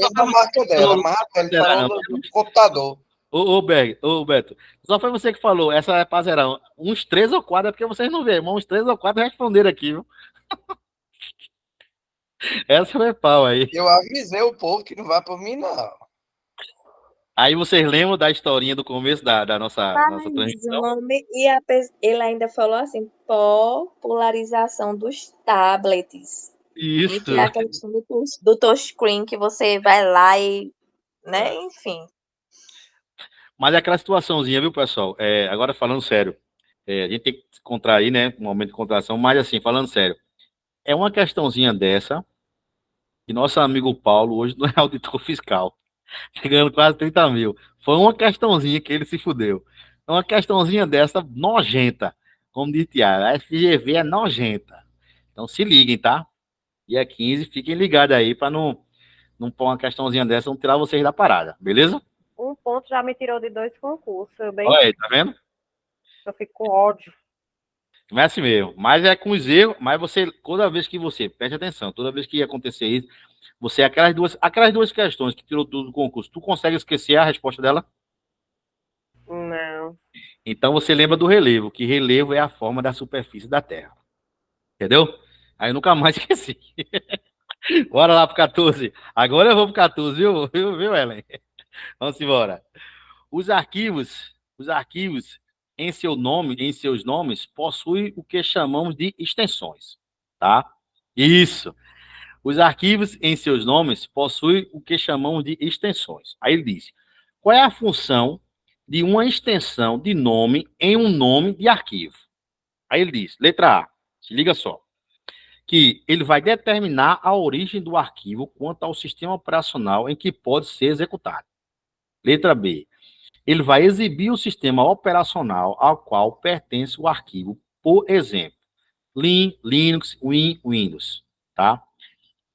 só Depende da marca dela. A marca, ele falou do computador. Ô, Beto, só foi você que falou, essa é para zerar. Uns 3 ou 4, é porque vocês não veem, mas uns 3 ou 4 responderam aqui, viu? Essa foi pau aí. Eu avisei o povo que não vai por mim, não. Aí vocês lembram da historinha do começo da nossa Mas o transmissão? nome, ele ainda falou assim, popularização dos tablets. E Isso. que é a questão do touchscreen, que você vai lá e, né, enfim. Mas é aquela situaçãozinha, viu, pessoal? Agora falando sério, a gente tem que se contrair, né? Um momento de contração, mas assim, falando sério, é uma questãozinha dessa que nosso amigo Paulo hoje não é auditor fiscal, chegando quase 30 mil. Foi uma questãozinha que ele se fudeu. É uma questãozinha dessa nojenta, como diz Tiago, a FGV é nojenta. Então se liguem, tá? Dia 15, fiquem ligados aí para não pôr uma questãozinha dessa, não tirar vocês da parada, beleza? Um ponto já me tirou de 2 concursos. Olha aí, tá vendo? Eu fico com ódio. Não é assim mesmo. Mas é com os erros, mas você, toda vez que você, preste atenção, toda vez que acontecer isso, você, aquelas duas questões que tirou tudo do concurso, tu consegue esquecer a resposta dela? Não. Então você lembra do relevo, que relevo é a forma da superfície da Terra. Entendeu? Aí eu nunca mais esqueci. Bora lá pro 14. Agora eu vou pro 14, viu, Ellen? Vamos embora. Os arquivos em seus nomes, possuem o que chamamos de extensões, tá? Isso. Os arquivos em seus nomes possuem o que chamamos de extensões. Aí ele diz: qual é a função de uma extensão de nome em um nome de arquivo? Aí ele diz: letra A, se liga só, que ele vai determinar a origem do arquivo quanto ao sistema operacional em que pode ser executado. Letra B, ele vai exibir o sistema operacional ao qual pertence o arquivo, por exemplo, Linux, Windows, tá?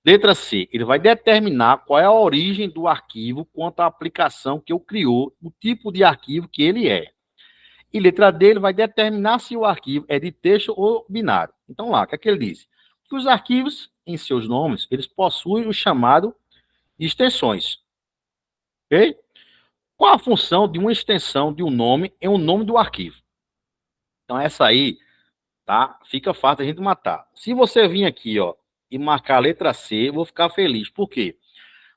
Letra C, ele vai determinar qual é a origem do arquivo quanto à aplicação que o criou, o tipo de arquivo que ele é. E letra D, ele vai determinar se o arquivo é de texto ou binário. Então lá, o que é que ele diz? Que os arquivos, em seus nomes, eles possuem o chamado extensões. Ok? Qual a função de uma extensão de um nome em um nome do arquivo? Então essa aí, tá? Fica fácil a gente matar. Se você vir aqui, ó, e marcar a letra C, eu vou ficar feliz. Por quê?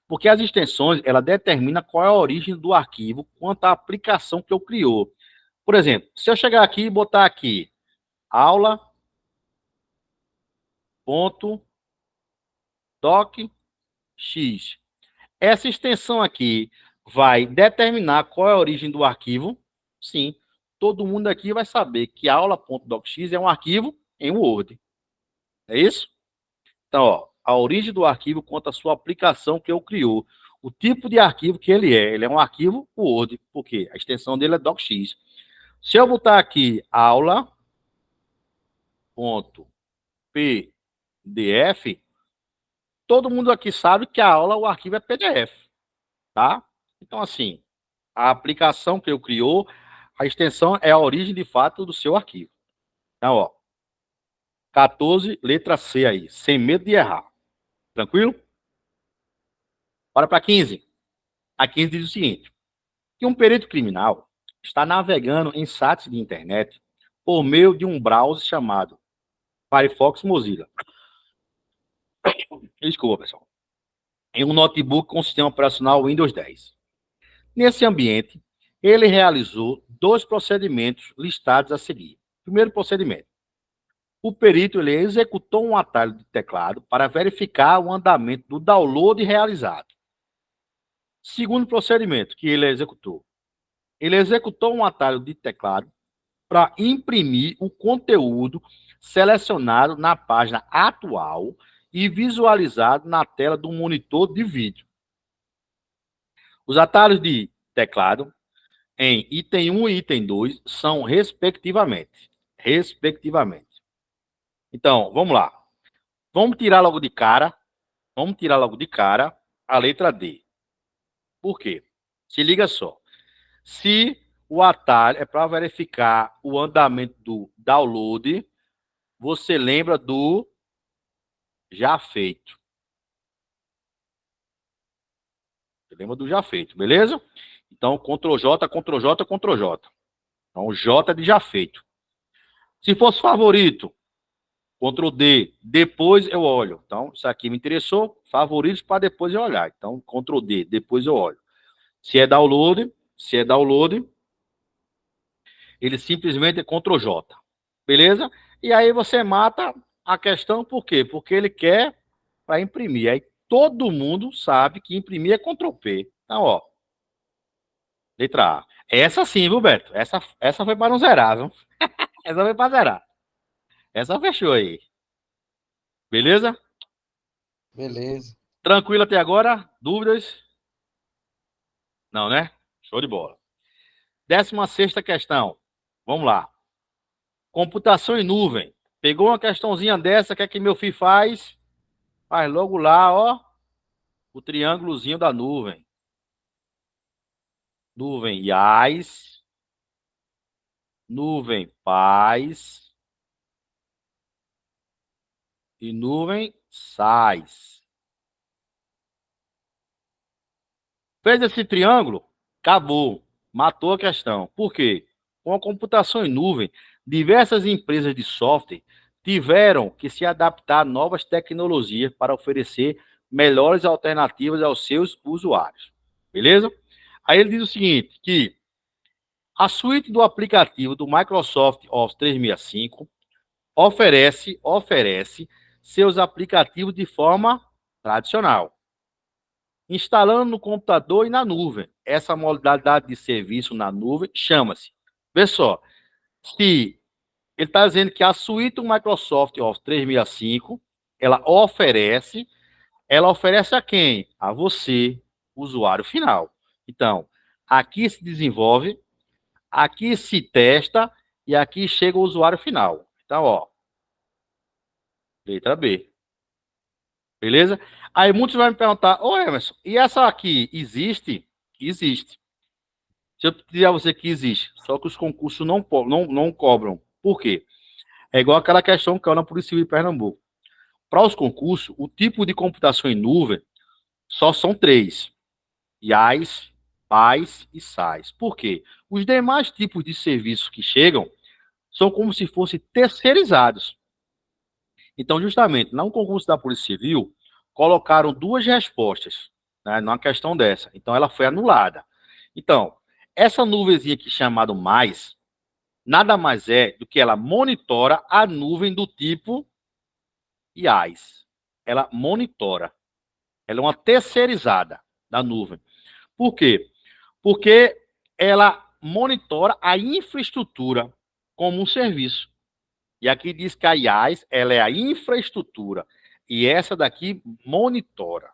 Porque as extensões, ela determina qual é a origem do arquivo quanto à aplicação que eu criou. Por exemplo, se eu chegar aqui e botar aqui aula .docx. Essa extensão aqui vai determinar qual é a origem do arquivo. Sim, todo mundo aqui vai saber que aula.docx é um arquivo em Word. É isso? Então, ó, a origem do arquivo conta a sua aplicação que eu criou. O tipo de arquivo que ele é. Ele é um arquivo Word, porque a extensão dele é docx. Se eu botar aqui aula.pdf, todo mundo aqui sabe que a aula, o arquivo é PDF, tá? Então, assim, a aplicação que eu criou, a extensão é a origem de fato do seu arquivo. Então, ó, 14, letra C aí, sem medo de errar. Tranquilo? Bora para 15. A 15 diz o seguinte, que um perito criminal está navegando em sites de internet por meio de um browser chamado Firefox Mozilla. Desculpa, pessoal. Em um notebook com sistema operacional Windows 10. Nesse ambiente, ele realizou 2 procedimentos listados a seguir. Primeiro procedimento. O perito ele executou um atalho de teclado para verificar o andamento do download realizado. Segundo procedimento que ele executou. Ele executou um atalho de teclado para imprimir o conteúdo selecionado na página atual e visualizado na tela do monitor de vídeo. Os atalhos de teclado em item 1 e item 2 são respectivamente. Então, vamos lá. Vamos tirar logo de cara a letra D. Por quê? Se liga só. Se o atalho é para verificar o andamento do download, você lembra do já feito. Você lembra do já feito, beleza? Então, Ctrl J, Ctrl J, Ctrl J. Então, o J é de já feito. Se fosse favorito, Ctrl D, depois eu olho. Então, isso aqui me interessou, favoritos para depois eu olhar. Então, Ctrl D, depois eu olho. Se é download, ele simplesmente é Ctrl J. Beleza? E aí você mata a questão, por quê? Porque ele quer para imprimir. Aí todo mundo sabe que imprimir é Ctrl P. Então, ó. Letra A. Essa sim, viu, Beto? Essa foi para não zerar, viu? Essa foi para zerar. Essa fechou aí. Beleza? Beleza. Tranquilo até agora? Dúvidas? Não, né? Show de bola. 16ª questão. Vamos lá. Computação em nuvem. Pegou uma questãozinha dessa, que meu filho faz? Faz logo lá, ó. O triângulozinho da nuvem. Nuvem IaaS. Nuvem PaaS. E nuvem SaaS. Fez esse triângulo? Acabou. Matou a questão. Por quê? Com a computação em nuvem, diversas empresas de software tiveram que se adaptar a novas tecnologias para oferecer melhores alternativas aos seus usuários. Beleza? Aí ele diz o seguinte, que a suíte do aplicativo do Microsoft Office 365 oferece seus aplicativos de forma tradicional, instalando no computador e na nuvem. Essa modalidade de serviço na nuvem chama-se. Vê só, se ele está dizendo que a suíte do Microsoft Office 365, ela oferece a quem? A você, usuário final. Então, aqui se desenvolve, aqui se testa e aqui chega o usuário final. Então, ó, letra B. Beleza? Aí muitos vão me perguntar, ô Emerson, e essa aqui existe? Existe. Se eu dizer a você que existe, só que os concursos não cobram. Por quê? É igual aquela questão que é na Polícia Civil de Pernambuco. Para os concursos, o tipo de computação em nuvem só são 3. IaaS, PaaS e SaaS. Por quê? Os demais tipos de serviços que chegam são como se fossem terceirizados. Então, justamente, no concurso da Polícia Civil, colocaram 2 respostas, né, numa questão dessa. Então, ela foi anulada. Então, essa nuvenzinha aqui chamada mais, nada mais é do que ela monitora a nuvem do tipo IaaS. Ela monitora. Ela é uma terceirizada da nuvem. Por quê? Porque ela monitora a infraestrutura como um serviço. E aqui diz que a IaaS, ela é a infraestrutura. E essa daqui monitora.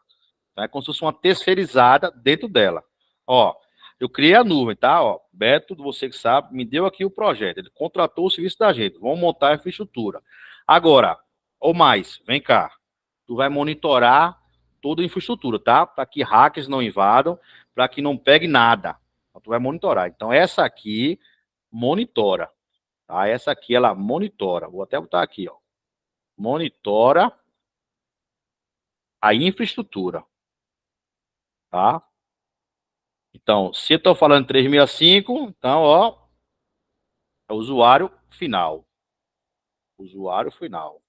É como se fosse uma terceirizada dentro dela. Ó, eu criei a nuvem, tá? Ó, Beto, você que sabe, me deu aqui o projeto. Ele contratou o serviço da gente. Vamos montar a infraestrutura. Agora, ou mais, vem cá. Tu vai monitorar toda a infraestrutura, tá? Para que hackers não invadam, para que não pegue nada. Então, tu vai monitorar. Então, essa aqui monitora. Tá? Essa aqui, ela monitora. Vou até botar aqui, ó. Monitora a infraestrutura. Tá? Então, se eu estou falando 365, então, ó, é o usuário final. Usuário final.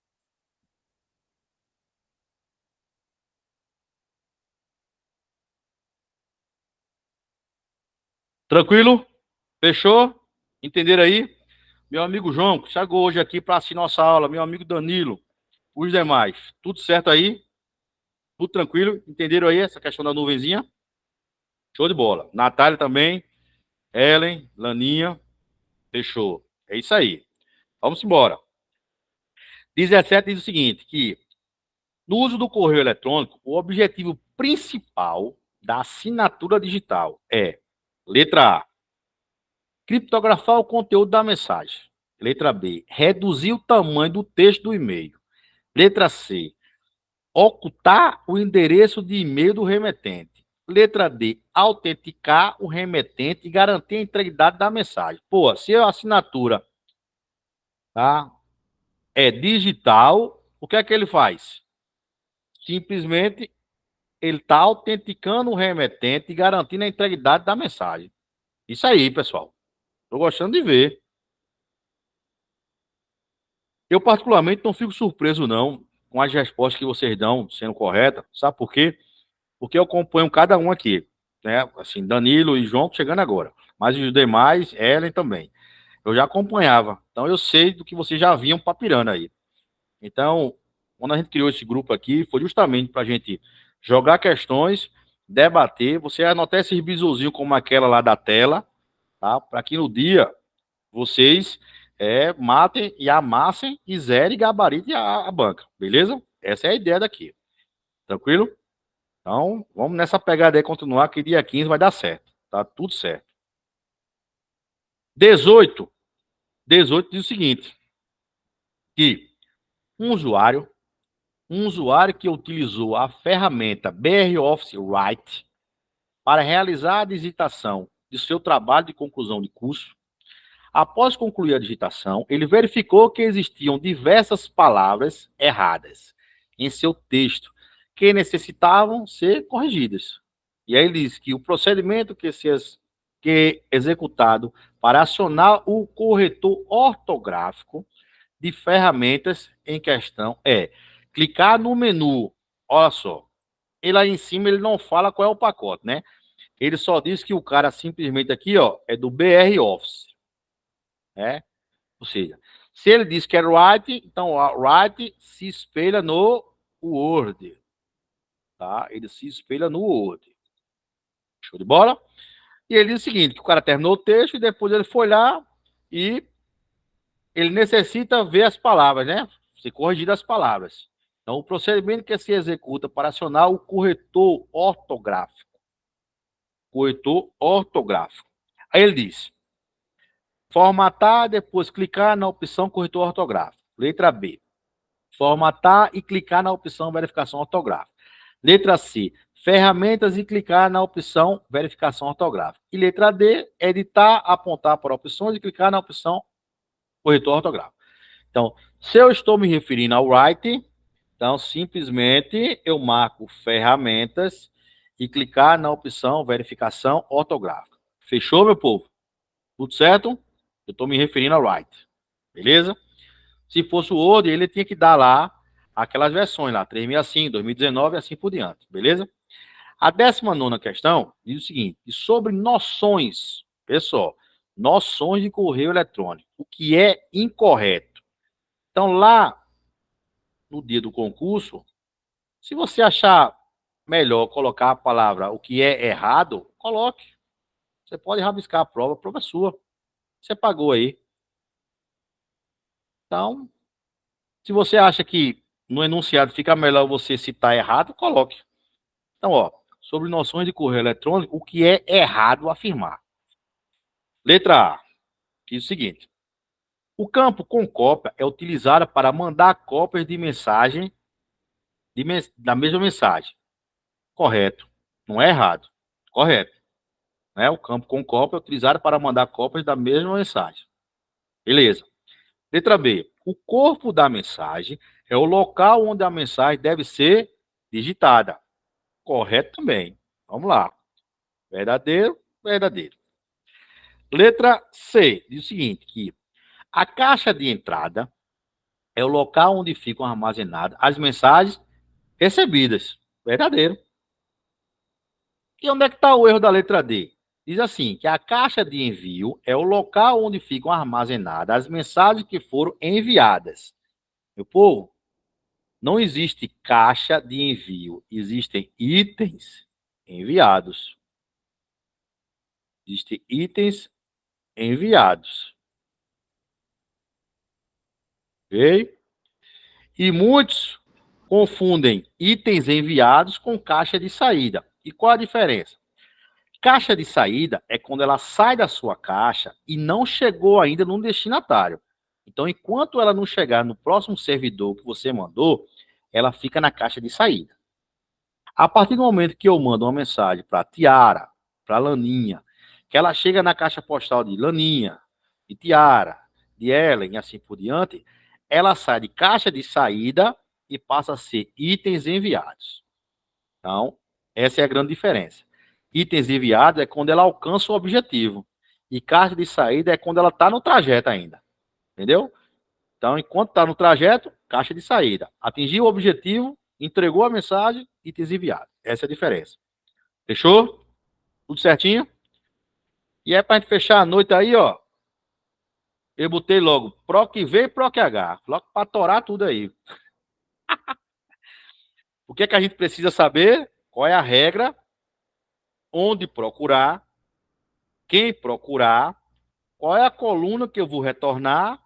Tranquilo? Fechou? Entenderam aí? Meu amigo João, que chegou hoje aqui para assistir nossa aula. Meu amigo Danilo. Os demais. Tudo certo aí? Tudo tranquilo? Entenderam aí essa questão da nuvenzinha? Show de bola. Natália também. Ellen, Laninha. Fechou. É isso aí. Vamos embora. 17 diz o seguinte, que no uso do correio eletrônico, o objetivo principal da assinatura digital é, letra A, criptografar o conteúdo da mensagem. Letra B, reduzir o tamanho do texto do e-mail. Letra C, ocultar o endereço de e-mail do remetente. Letra D, autenticar o remetente e garantir a integridade da mensagem. Pô, se a assinatura, tá, é digital, o que é que ele faz? Simplesmente ele está autenticando o remetente e garantindo a integridade da mensagem. Isso aí, pessoal. Estou gostando de ver. Eu, particularmente, não fico surpreso, não, com as respostas que vocês dão sendo corretas. Sabe por quê? Porque eu acompanho cada um aqui, né? Assim, Danilo e João chegando agora. Mas os demais, Ellen também. Eu já acompanhava. Então, eu sei do que vocês já vinham papirando aí. Então, quando a gente criou esse grupo aqui, foi justamente para a gente jogar questões, debater, você anotar esses bizuzinhos como aquela lá da tela, tá? Para que no dia vocês matem e amassem e zerem gabarito a banca, beleza? Essa é a ideia daqui. Tranquilo? Então, vamos nessa pegada aí continuar, que dia 15 vai dar certo. Tá tudo certo. 18 diz o seguinte, que um usuário que utilizou a ferramenta BR Office Write para realizar a digitação de seu trabalho de conclusão de curso, após concluir a digitação, ele verificou que existiam diversas palavras erradas em seu texto que necessitavam ser corrigidas. E aí ele diz que o procedimento que executado para acionar o corretor ortográfico de ferramentas em questão é clicar no menu, olha só, ele aí em cima ele não fala qual é o pacote, né? Ele só diz que o cara simplesmente aqui, ó, é do BR Office, né? Ou seja, se ele diz que é Write, então o Write se espelha no Word, tá? Ele se espelha no Word. Show de bola? E ele diz o seguinte, que o cara terminou o texto e depois ele foi lá e ele necessita ver as palavras, né? Se corrigir as palavras. Então, o procedimento que se executa para acionar o corretor ortográfico. Corretor ortográfico. Aí ele diz, formatar, depois clicar na opção corretor ortográfico. Letra B, formatar e clicar na opção verificação ortográfica. Letra C, ferramentas e clicar na opção verificação ortográfica. E letra D, editar, apontar para opções e clicar na opção corretor ortográfico. Então, se eu estou me referindo ao Write, então simplesmente eu marco ferramentas e clicar na opção verificação ortográfica. Fechou, meu povo? Tudo certo? Eu estou me referindo ao Write. Beleza? Se fosse o Word, ele tinha que dar lá aquelas versões lá, 365, 2019 e assim por diante. Beleza? A 19ª questão diz o seguinte, sobre noções, pessoal, noções de correio eletrônico, o que é incorreto. Então, lá no dia do concurso, se você achar melhor colocar a palavra o que é errado, coloque. Você pode rabiscar a prova é sua. Você pagou aí. Então, se você acha que no enunciado fica melhor você citar errado, coloque. Então, ó, sobre noções de correio eletrônico, o que é errado afirmar. Letra A, diz o seguinte: o campo com cópia é utilizado para mandar cópias de mensagem da mesma mensagem. Correto. Não é errado. Correto. Né? O campo com cópia é utilizado para mandar cópias da mesma mensagem. Beleza. Letra B. O corpo da mensagem é o local onde a mensagem deve ser digitada. Correto também. Vamos lá. Verdadeiro, verdadeiro. Letra C. Diz o seguinte, que a caixa de entrada é o local onde ficam armazenadas as mensagens recebidas. Verdadeiro. E onde é que está o erro da letra D? Diz assim, que a caixa de envio é o local onde ficam armazenadas as mensagens que foram enviadas. Meu povo, não existe caixa de envio, existem itens enviados. Existem itens enviados. Ok? E muitos confundem itens enviados com caixa de saída. E qual a diferença? Caixa de saída é quando ela sai da sua caixa e não chegou ainda no destinatário. Então, enquanto ela não chegar no próximo servidor que você mandou, ela fica na caixa de saída. A partir do momento que eu mando uma mensagem para Tiara, para Laninha, que ela chega na caixa postal de Laninha, de Tiara, de Ellen e assim por diante, ela sai de caixa de saída e passa a ser itens enviados. Então, essa é a grande diferença. Itens enviados é quando ela alcança o objetivo. E caixa de saída é quando ela está no trajeto ainda. Entendeu? Então, enquanto está no trajeto, caixa de saída. Atingiu o objetivo, entregou a mensagem, itens enviados. Essa é a diferença. Fechou? Tudo certinho? E é para a gente fechar a noite aí, ó. Eu botei logo PROC V e PROC H. Logo para torar tudo aí. O que é que a gente precisa saber? Qual é a regra? Onde procurar? Quem procurar? Qual é a coluna que eu vou retornar?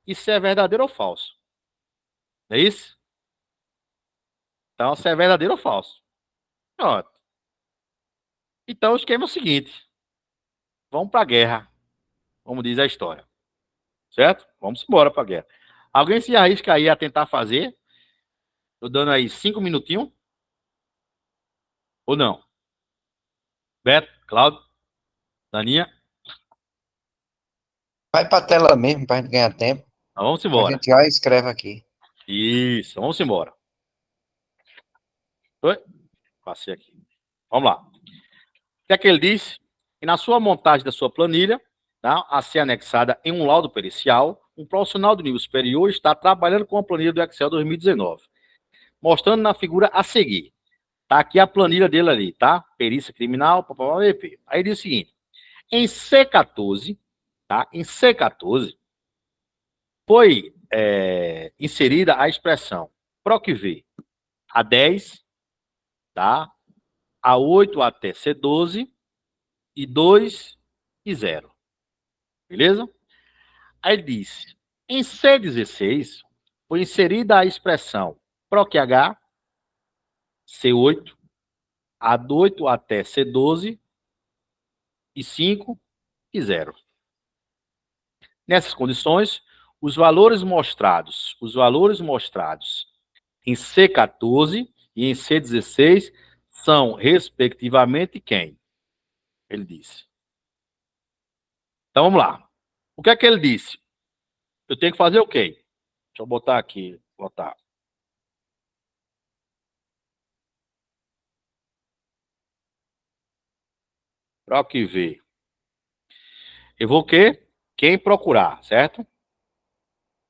E se é verdadeiro ou falso. É isso? Então, se é verdadeiro ou falso. Pronto. Então, o esquema é o seguinte. Vamos para a guerra. Como diz a história. Certo? Vamos embora para a guerra. Alguém se arrisca aí a tentar fazer? Tô dando aí 5 minutinhos. Ou não? Beto, Cláudio, Daninha. Vai para a tela mesmo, para a gente ganhar tempo. Então, vamos A embora. gente já escreve aqui. Isso, vamos embora. Oi? Passei aqui. Vamos lá. O que é que ele diz? Que na sua montagem da sua planilha, tá, a ser anexada em um laudo pericial, um profissional do nível superior está trabalhando com a planilha do Excel 2019, mostrando na figura a seguir. Tá aqui a planilha dele ali, tá? Perícia criminal, papapá, EP. Aí diz o seguinte: em C14, tá? Em C14 foi inserida a expressão PROC-V A10, tá? A8 até C12 e 2 e 0. Beleza? Aí ele diz: em C16 foi inserida a expressão PROC-H, C8, A8 até C12 e 5 e 0. Nessas condições, os valores mostrados em C14 e em C16 são, respectivamente, quem? Ele disse. Então, vamos lá. O que é que ele disse? Eu tenho que fazer o quê? Deixa eu botar aqui. Botar. PROC V. Eu vou o quê? Quem procurar, certo?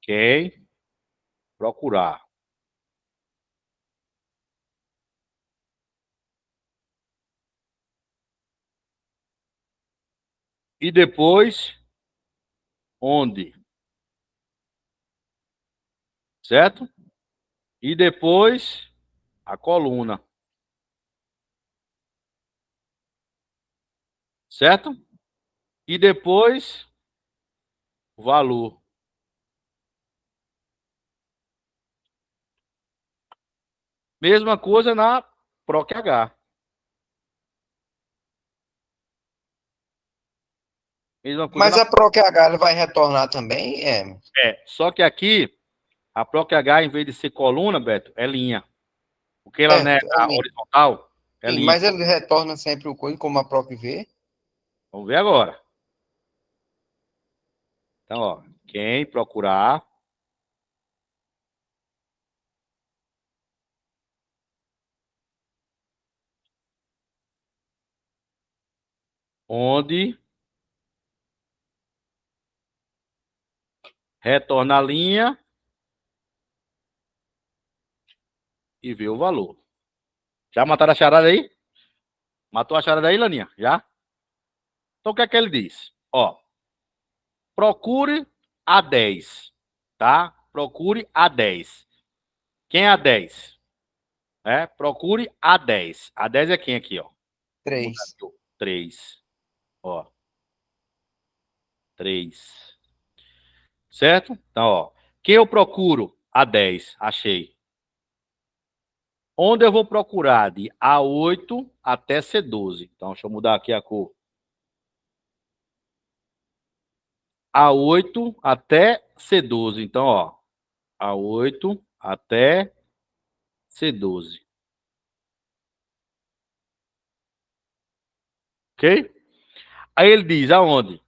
Quem procurar. E depois, onde? Certo? E depois a coluna. Certo? E depois o valor. Mesma coisa na PROC-H. Mesma coisa Mas na... a PROC-H ela vai retornar também, Só que aqui, a PROC-H, em vez de ser coluna, Beto, é linha. Porque ela não é certo, é a linha. horizontal, é Sim, linha. mas ele retorna sempre o coisa, como a PROC-V. Vamos ver agora. Então, ó, quem procurar... onde retorna a linha e vê o valor. Já mataram a charada aí? Matou a charada aí, Laninha? Já? Então, o que é que ele diz? Ó, procure a 10, tá? Procure a 10. Quem é a 10? Procure a 10. A 10 é quem aqui, ó? 3. 3. Ó. 3. Certo? Então, ó. Quem eu procuro? A 10. Achei. Onde eu vou procurar? De A8 até C12. Então, deixa eu mudar aqui a cor. A8 até C12. Então, ó. A8 até C12. Ok? Aí ele diz aonde?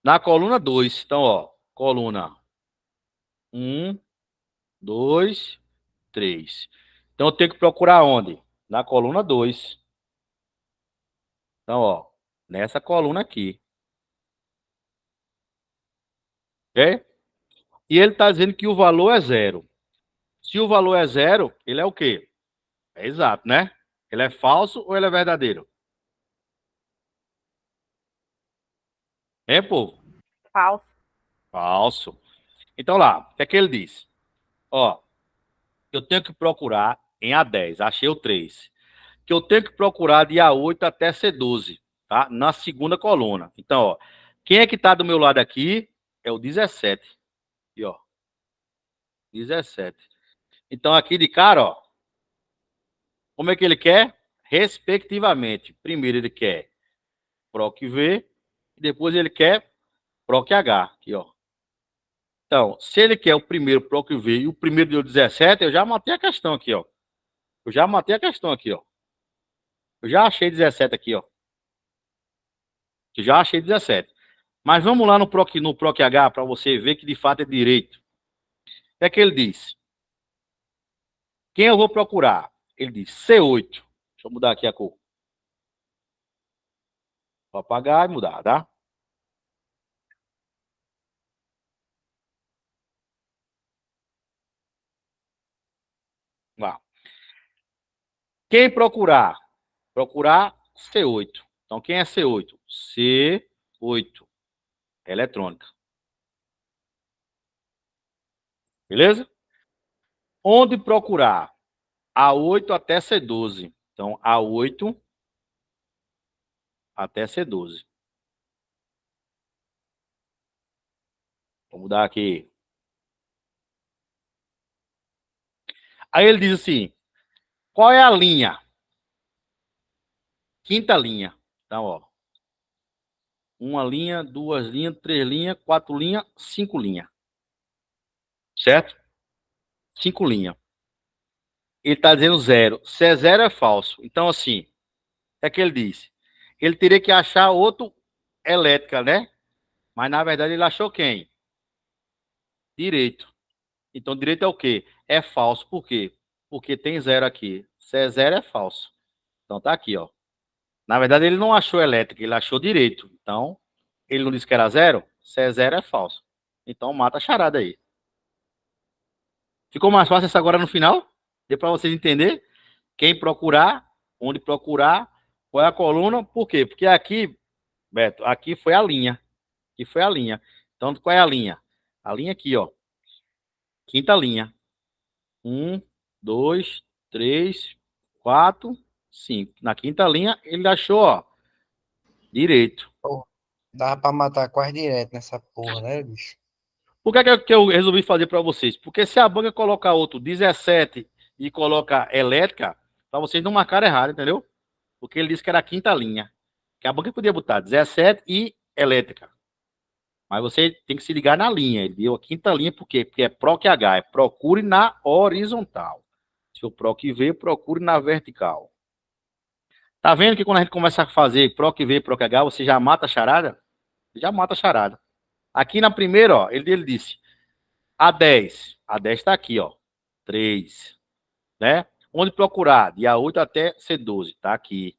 Na coluna 2. Então, ó. Coluna 1, 2, 3. Então, eu tenho que procurar onde? Na coluna 2. Então, ó. Nessa coluna aqui. Ok? E ele está dizendo que o valor é 0. Se o valor é 0, ele é o quê? É exato, né? Ele é falso ou ele é verdadeiro? Hein, povo? Falso. Falso. Então lá, o que é que ele diz? Ó, eu tenho que procurar em A10, achei o 3. Que eu tenho que procurar de A8 até C12, tá? Na segunda coluna. Então, ó, quem é que tá do meu lado aqui? É o 17. E ó, 17. Então aqui de cara, ó, como é que ele quer? Respectivamente. Primeiro ele quer PROC-V, e depois ele quer PROC-H, aqui, ó. Então, se ele quer o primeiro PROC-V e o primeiro deu 17, eu já matei a questão aqui, ó. Eu já matei a questão aqui, ó. Eu já achei 17 aqui, ó. Eu já achei 17. Mas vamos lá no PROC-H para você ver que de fato é direito. O que é que ele diz? Quem eu vou procurar? Ele diz C8. Deixa eu mudar aqui a cor. Vou apagar e mudar, tá? Vá. Quem procurar? Procurar C8. Então, quem é C8? C8. Eletrônica. Beleza? Onde procurar? A8 até C12. Então, A8 até C12. Vou mudar aqui. Aí ele diz assim, qual é a linha? Quinta linha. Então, ó. Uma linha, duas linhas, três linhas, quatro linhas, cinco linhas. Certo? 5 linhas. Ele está dizendo 0. Se é 0 é falso. Então, assim, o que é que ele disse? Ele teria que achar outro elétrica, né? Mas, na verdade, ele achou quem? Direito. Então, direito é o quê? É falso. Por quê? Porque tem 0 aqui. Se é 0 é falso. Então, tá aqui, ó. Na verdade, ele não achou elétrica, ele achou direito. Então, ele não disse que era 0. Se é 0 é falso. Então, mata a charada aí. Ficou mais fácil essa agora no final? Deu para vocês entenderem? Quem procurar, onde procurar, qual é a coluna, por quê? Porque aqui, Beto, aqui foi a linha. Aqui foi a linha. Então, qual é a linha? A linha aqui, ó. Quinta linha. 1, 2, 3, 4, 5. Na quinta linha, ele achou, ó, direito. Dava pra matar quase direto nessa porra, né, bicho? Por que eu resolvi fazer para vocês? Porque se a banca colocar outro 17 e coloca elétrica, para vocês não marcarem errado, entendeu? Porque ele disse que era a quinta linha. Que a banca podia botar 17 e elétrica. Mas você tem que se ligar na linha. Ele deu a quinta linha, por quê? Porque é PROC H, é procure na horizontal. Se o PROC V, procure na vertical. Tá vendo que quando a gente começa a fazer PROC V, PROC H, você já mata a charada? Já mata a charada. Aqui na primeira, ó, ele disse A10. A10 tá aqui, ó. 3. Né? Onde procurar? Dia 8 até C12. Tá aqui.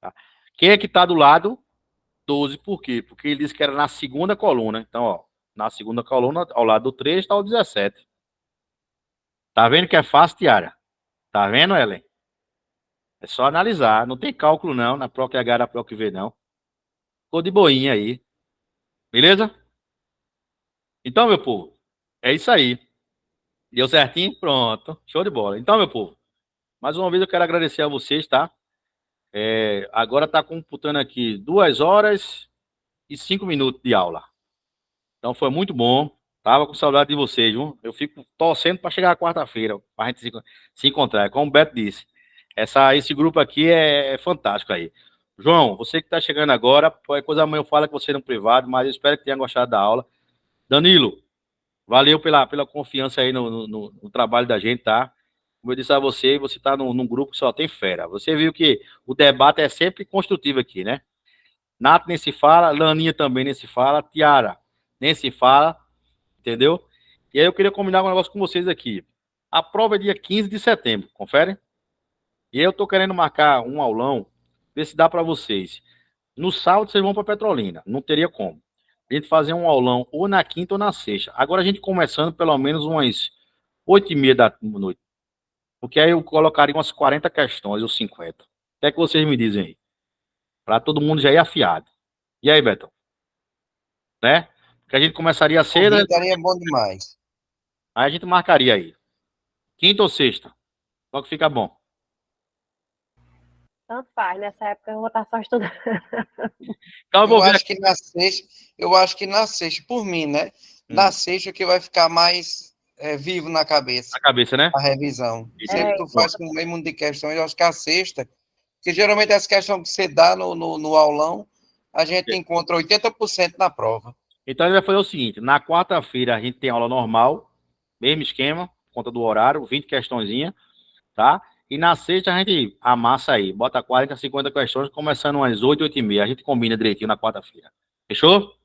Tá? Quem é que tá do lado? 12. Por quê? Porque ele disse que era na segunda coluna. Então, ó, na segunda coluna, ao lado do 3, está o 17. Tá vendo que é fácil, Tiara? Tá vendo, Ellen? É só analisar. Não tem cálculo, não, na PROC H, na PROC V, não. Ficou de boinha aí. Beleza? Então, meu povo, é isso aí. Deu certinho? Pronto. Show de bola. Então, meu povo, mais uma vez eu quero agradecer a vocês, tá? Agora tá computando aqui 2 horas e 5 minutos de aula. Então foi muito bom. Tava com saudade de vocês, viu? Eu fico torcendo para chegar a quarta-feira, para a gente se encontrar. Como o Beto disse, esse grupo aqui é fantástico aí. João, você que está chegando agora, qualquer coisa amanhã eu falo com você no privado, mas eu espero que tenha gostado da aula. Danilo, valeu pela confiança aí no trabalho da gente, tá? Como eu disse a você, você está num grupo que só tem fera. Você viu que o debate é sempre construtivo aqui, né? Nato nem se fala, Laninha também nem se fala, Tiara nem se fala, entendeu? E aí eu queria combinar um negócio com vocês aqui. A prova é dia 15 de setembro, confere? E aí eu tô querendo marcar um aulão, ver se dá para vocês. No sábado vocês vão para Petrolina, não teria como. A gente fazer um aulão ou na quinta ou na sexta. Agora a gente começando pelo menos umas 8h30 da noite. Porque aí eu colocaria umas 40 questões ou 50. O que é que vocês me dizem aí? Para todo mundo já ir afiado. E aí, Beto? Né? Porque a gente começaria cedo, Estaria bom demais. aí a gente marcaria aí. Quinta ou sexta? Qual que fica bom? Tanto faz, nessa época eu vou estar só estudando. Então eu vou ver Acho que na sexta, por mim, né? Na sexta que vai ficar mais vivo na cabeça, a cabeça, né? a revisão. Isso Sempre aí. tu faz com o mesmo de questões, eu acho que a sexta, porque geralmente as questões que você dá no aulão, a gente encontra 80% na prova. Então ele vai fazer o seguinte: na quarta-feira a gente tem aula normal, mesmo esquema, por conta do horário, 20 questõezinhas, tá? E na sexta a gente amassa aí, bota 40, 50 questões, começando umas 8, 8h30. A gente combina direitinho na quarta-feira. Fechou?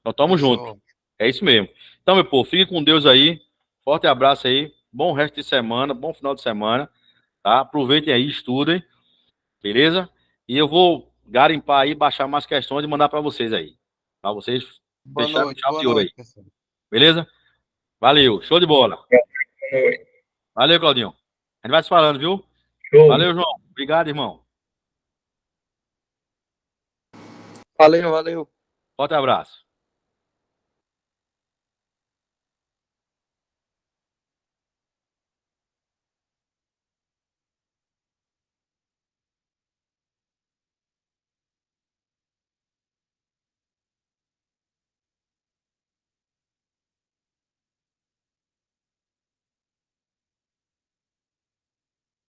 Então tamo junto. É isso mesmo. Então, meu povo, fique com Deus aí. Forte abraço aí. Bom resto de semana, bom final de semana, tá? Aproveitem aí, estudem, beleza? E eu vou garimpar aí, baixar mais questões e mandar para vocês aí. Para vocês fecharem chave de ouro aí. Pessoal. Beleza? Valeu, show de bola. Valeu, Claudinho. A gente vai se falando, viu? Show. Valeu, João. Obrigado, irmão. Valeu. Forte abraço.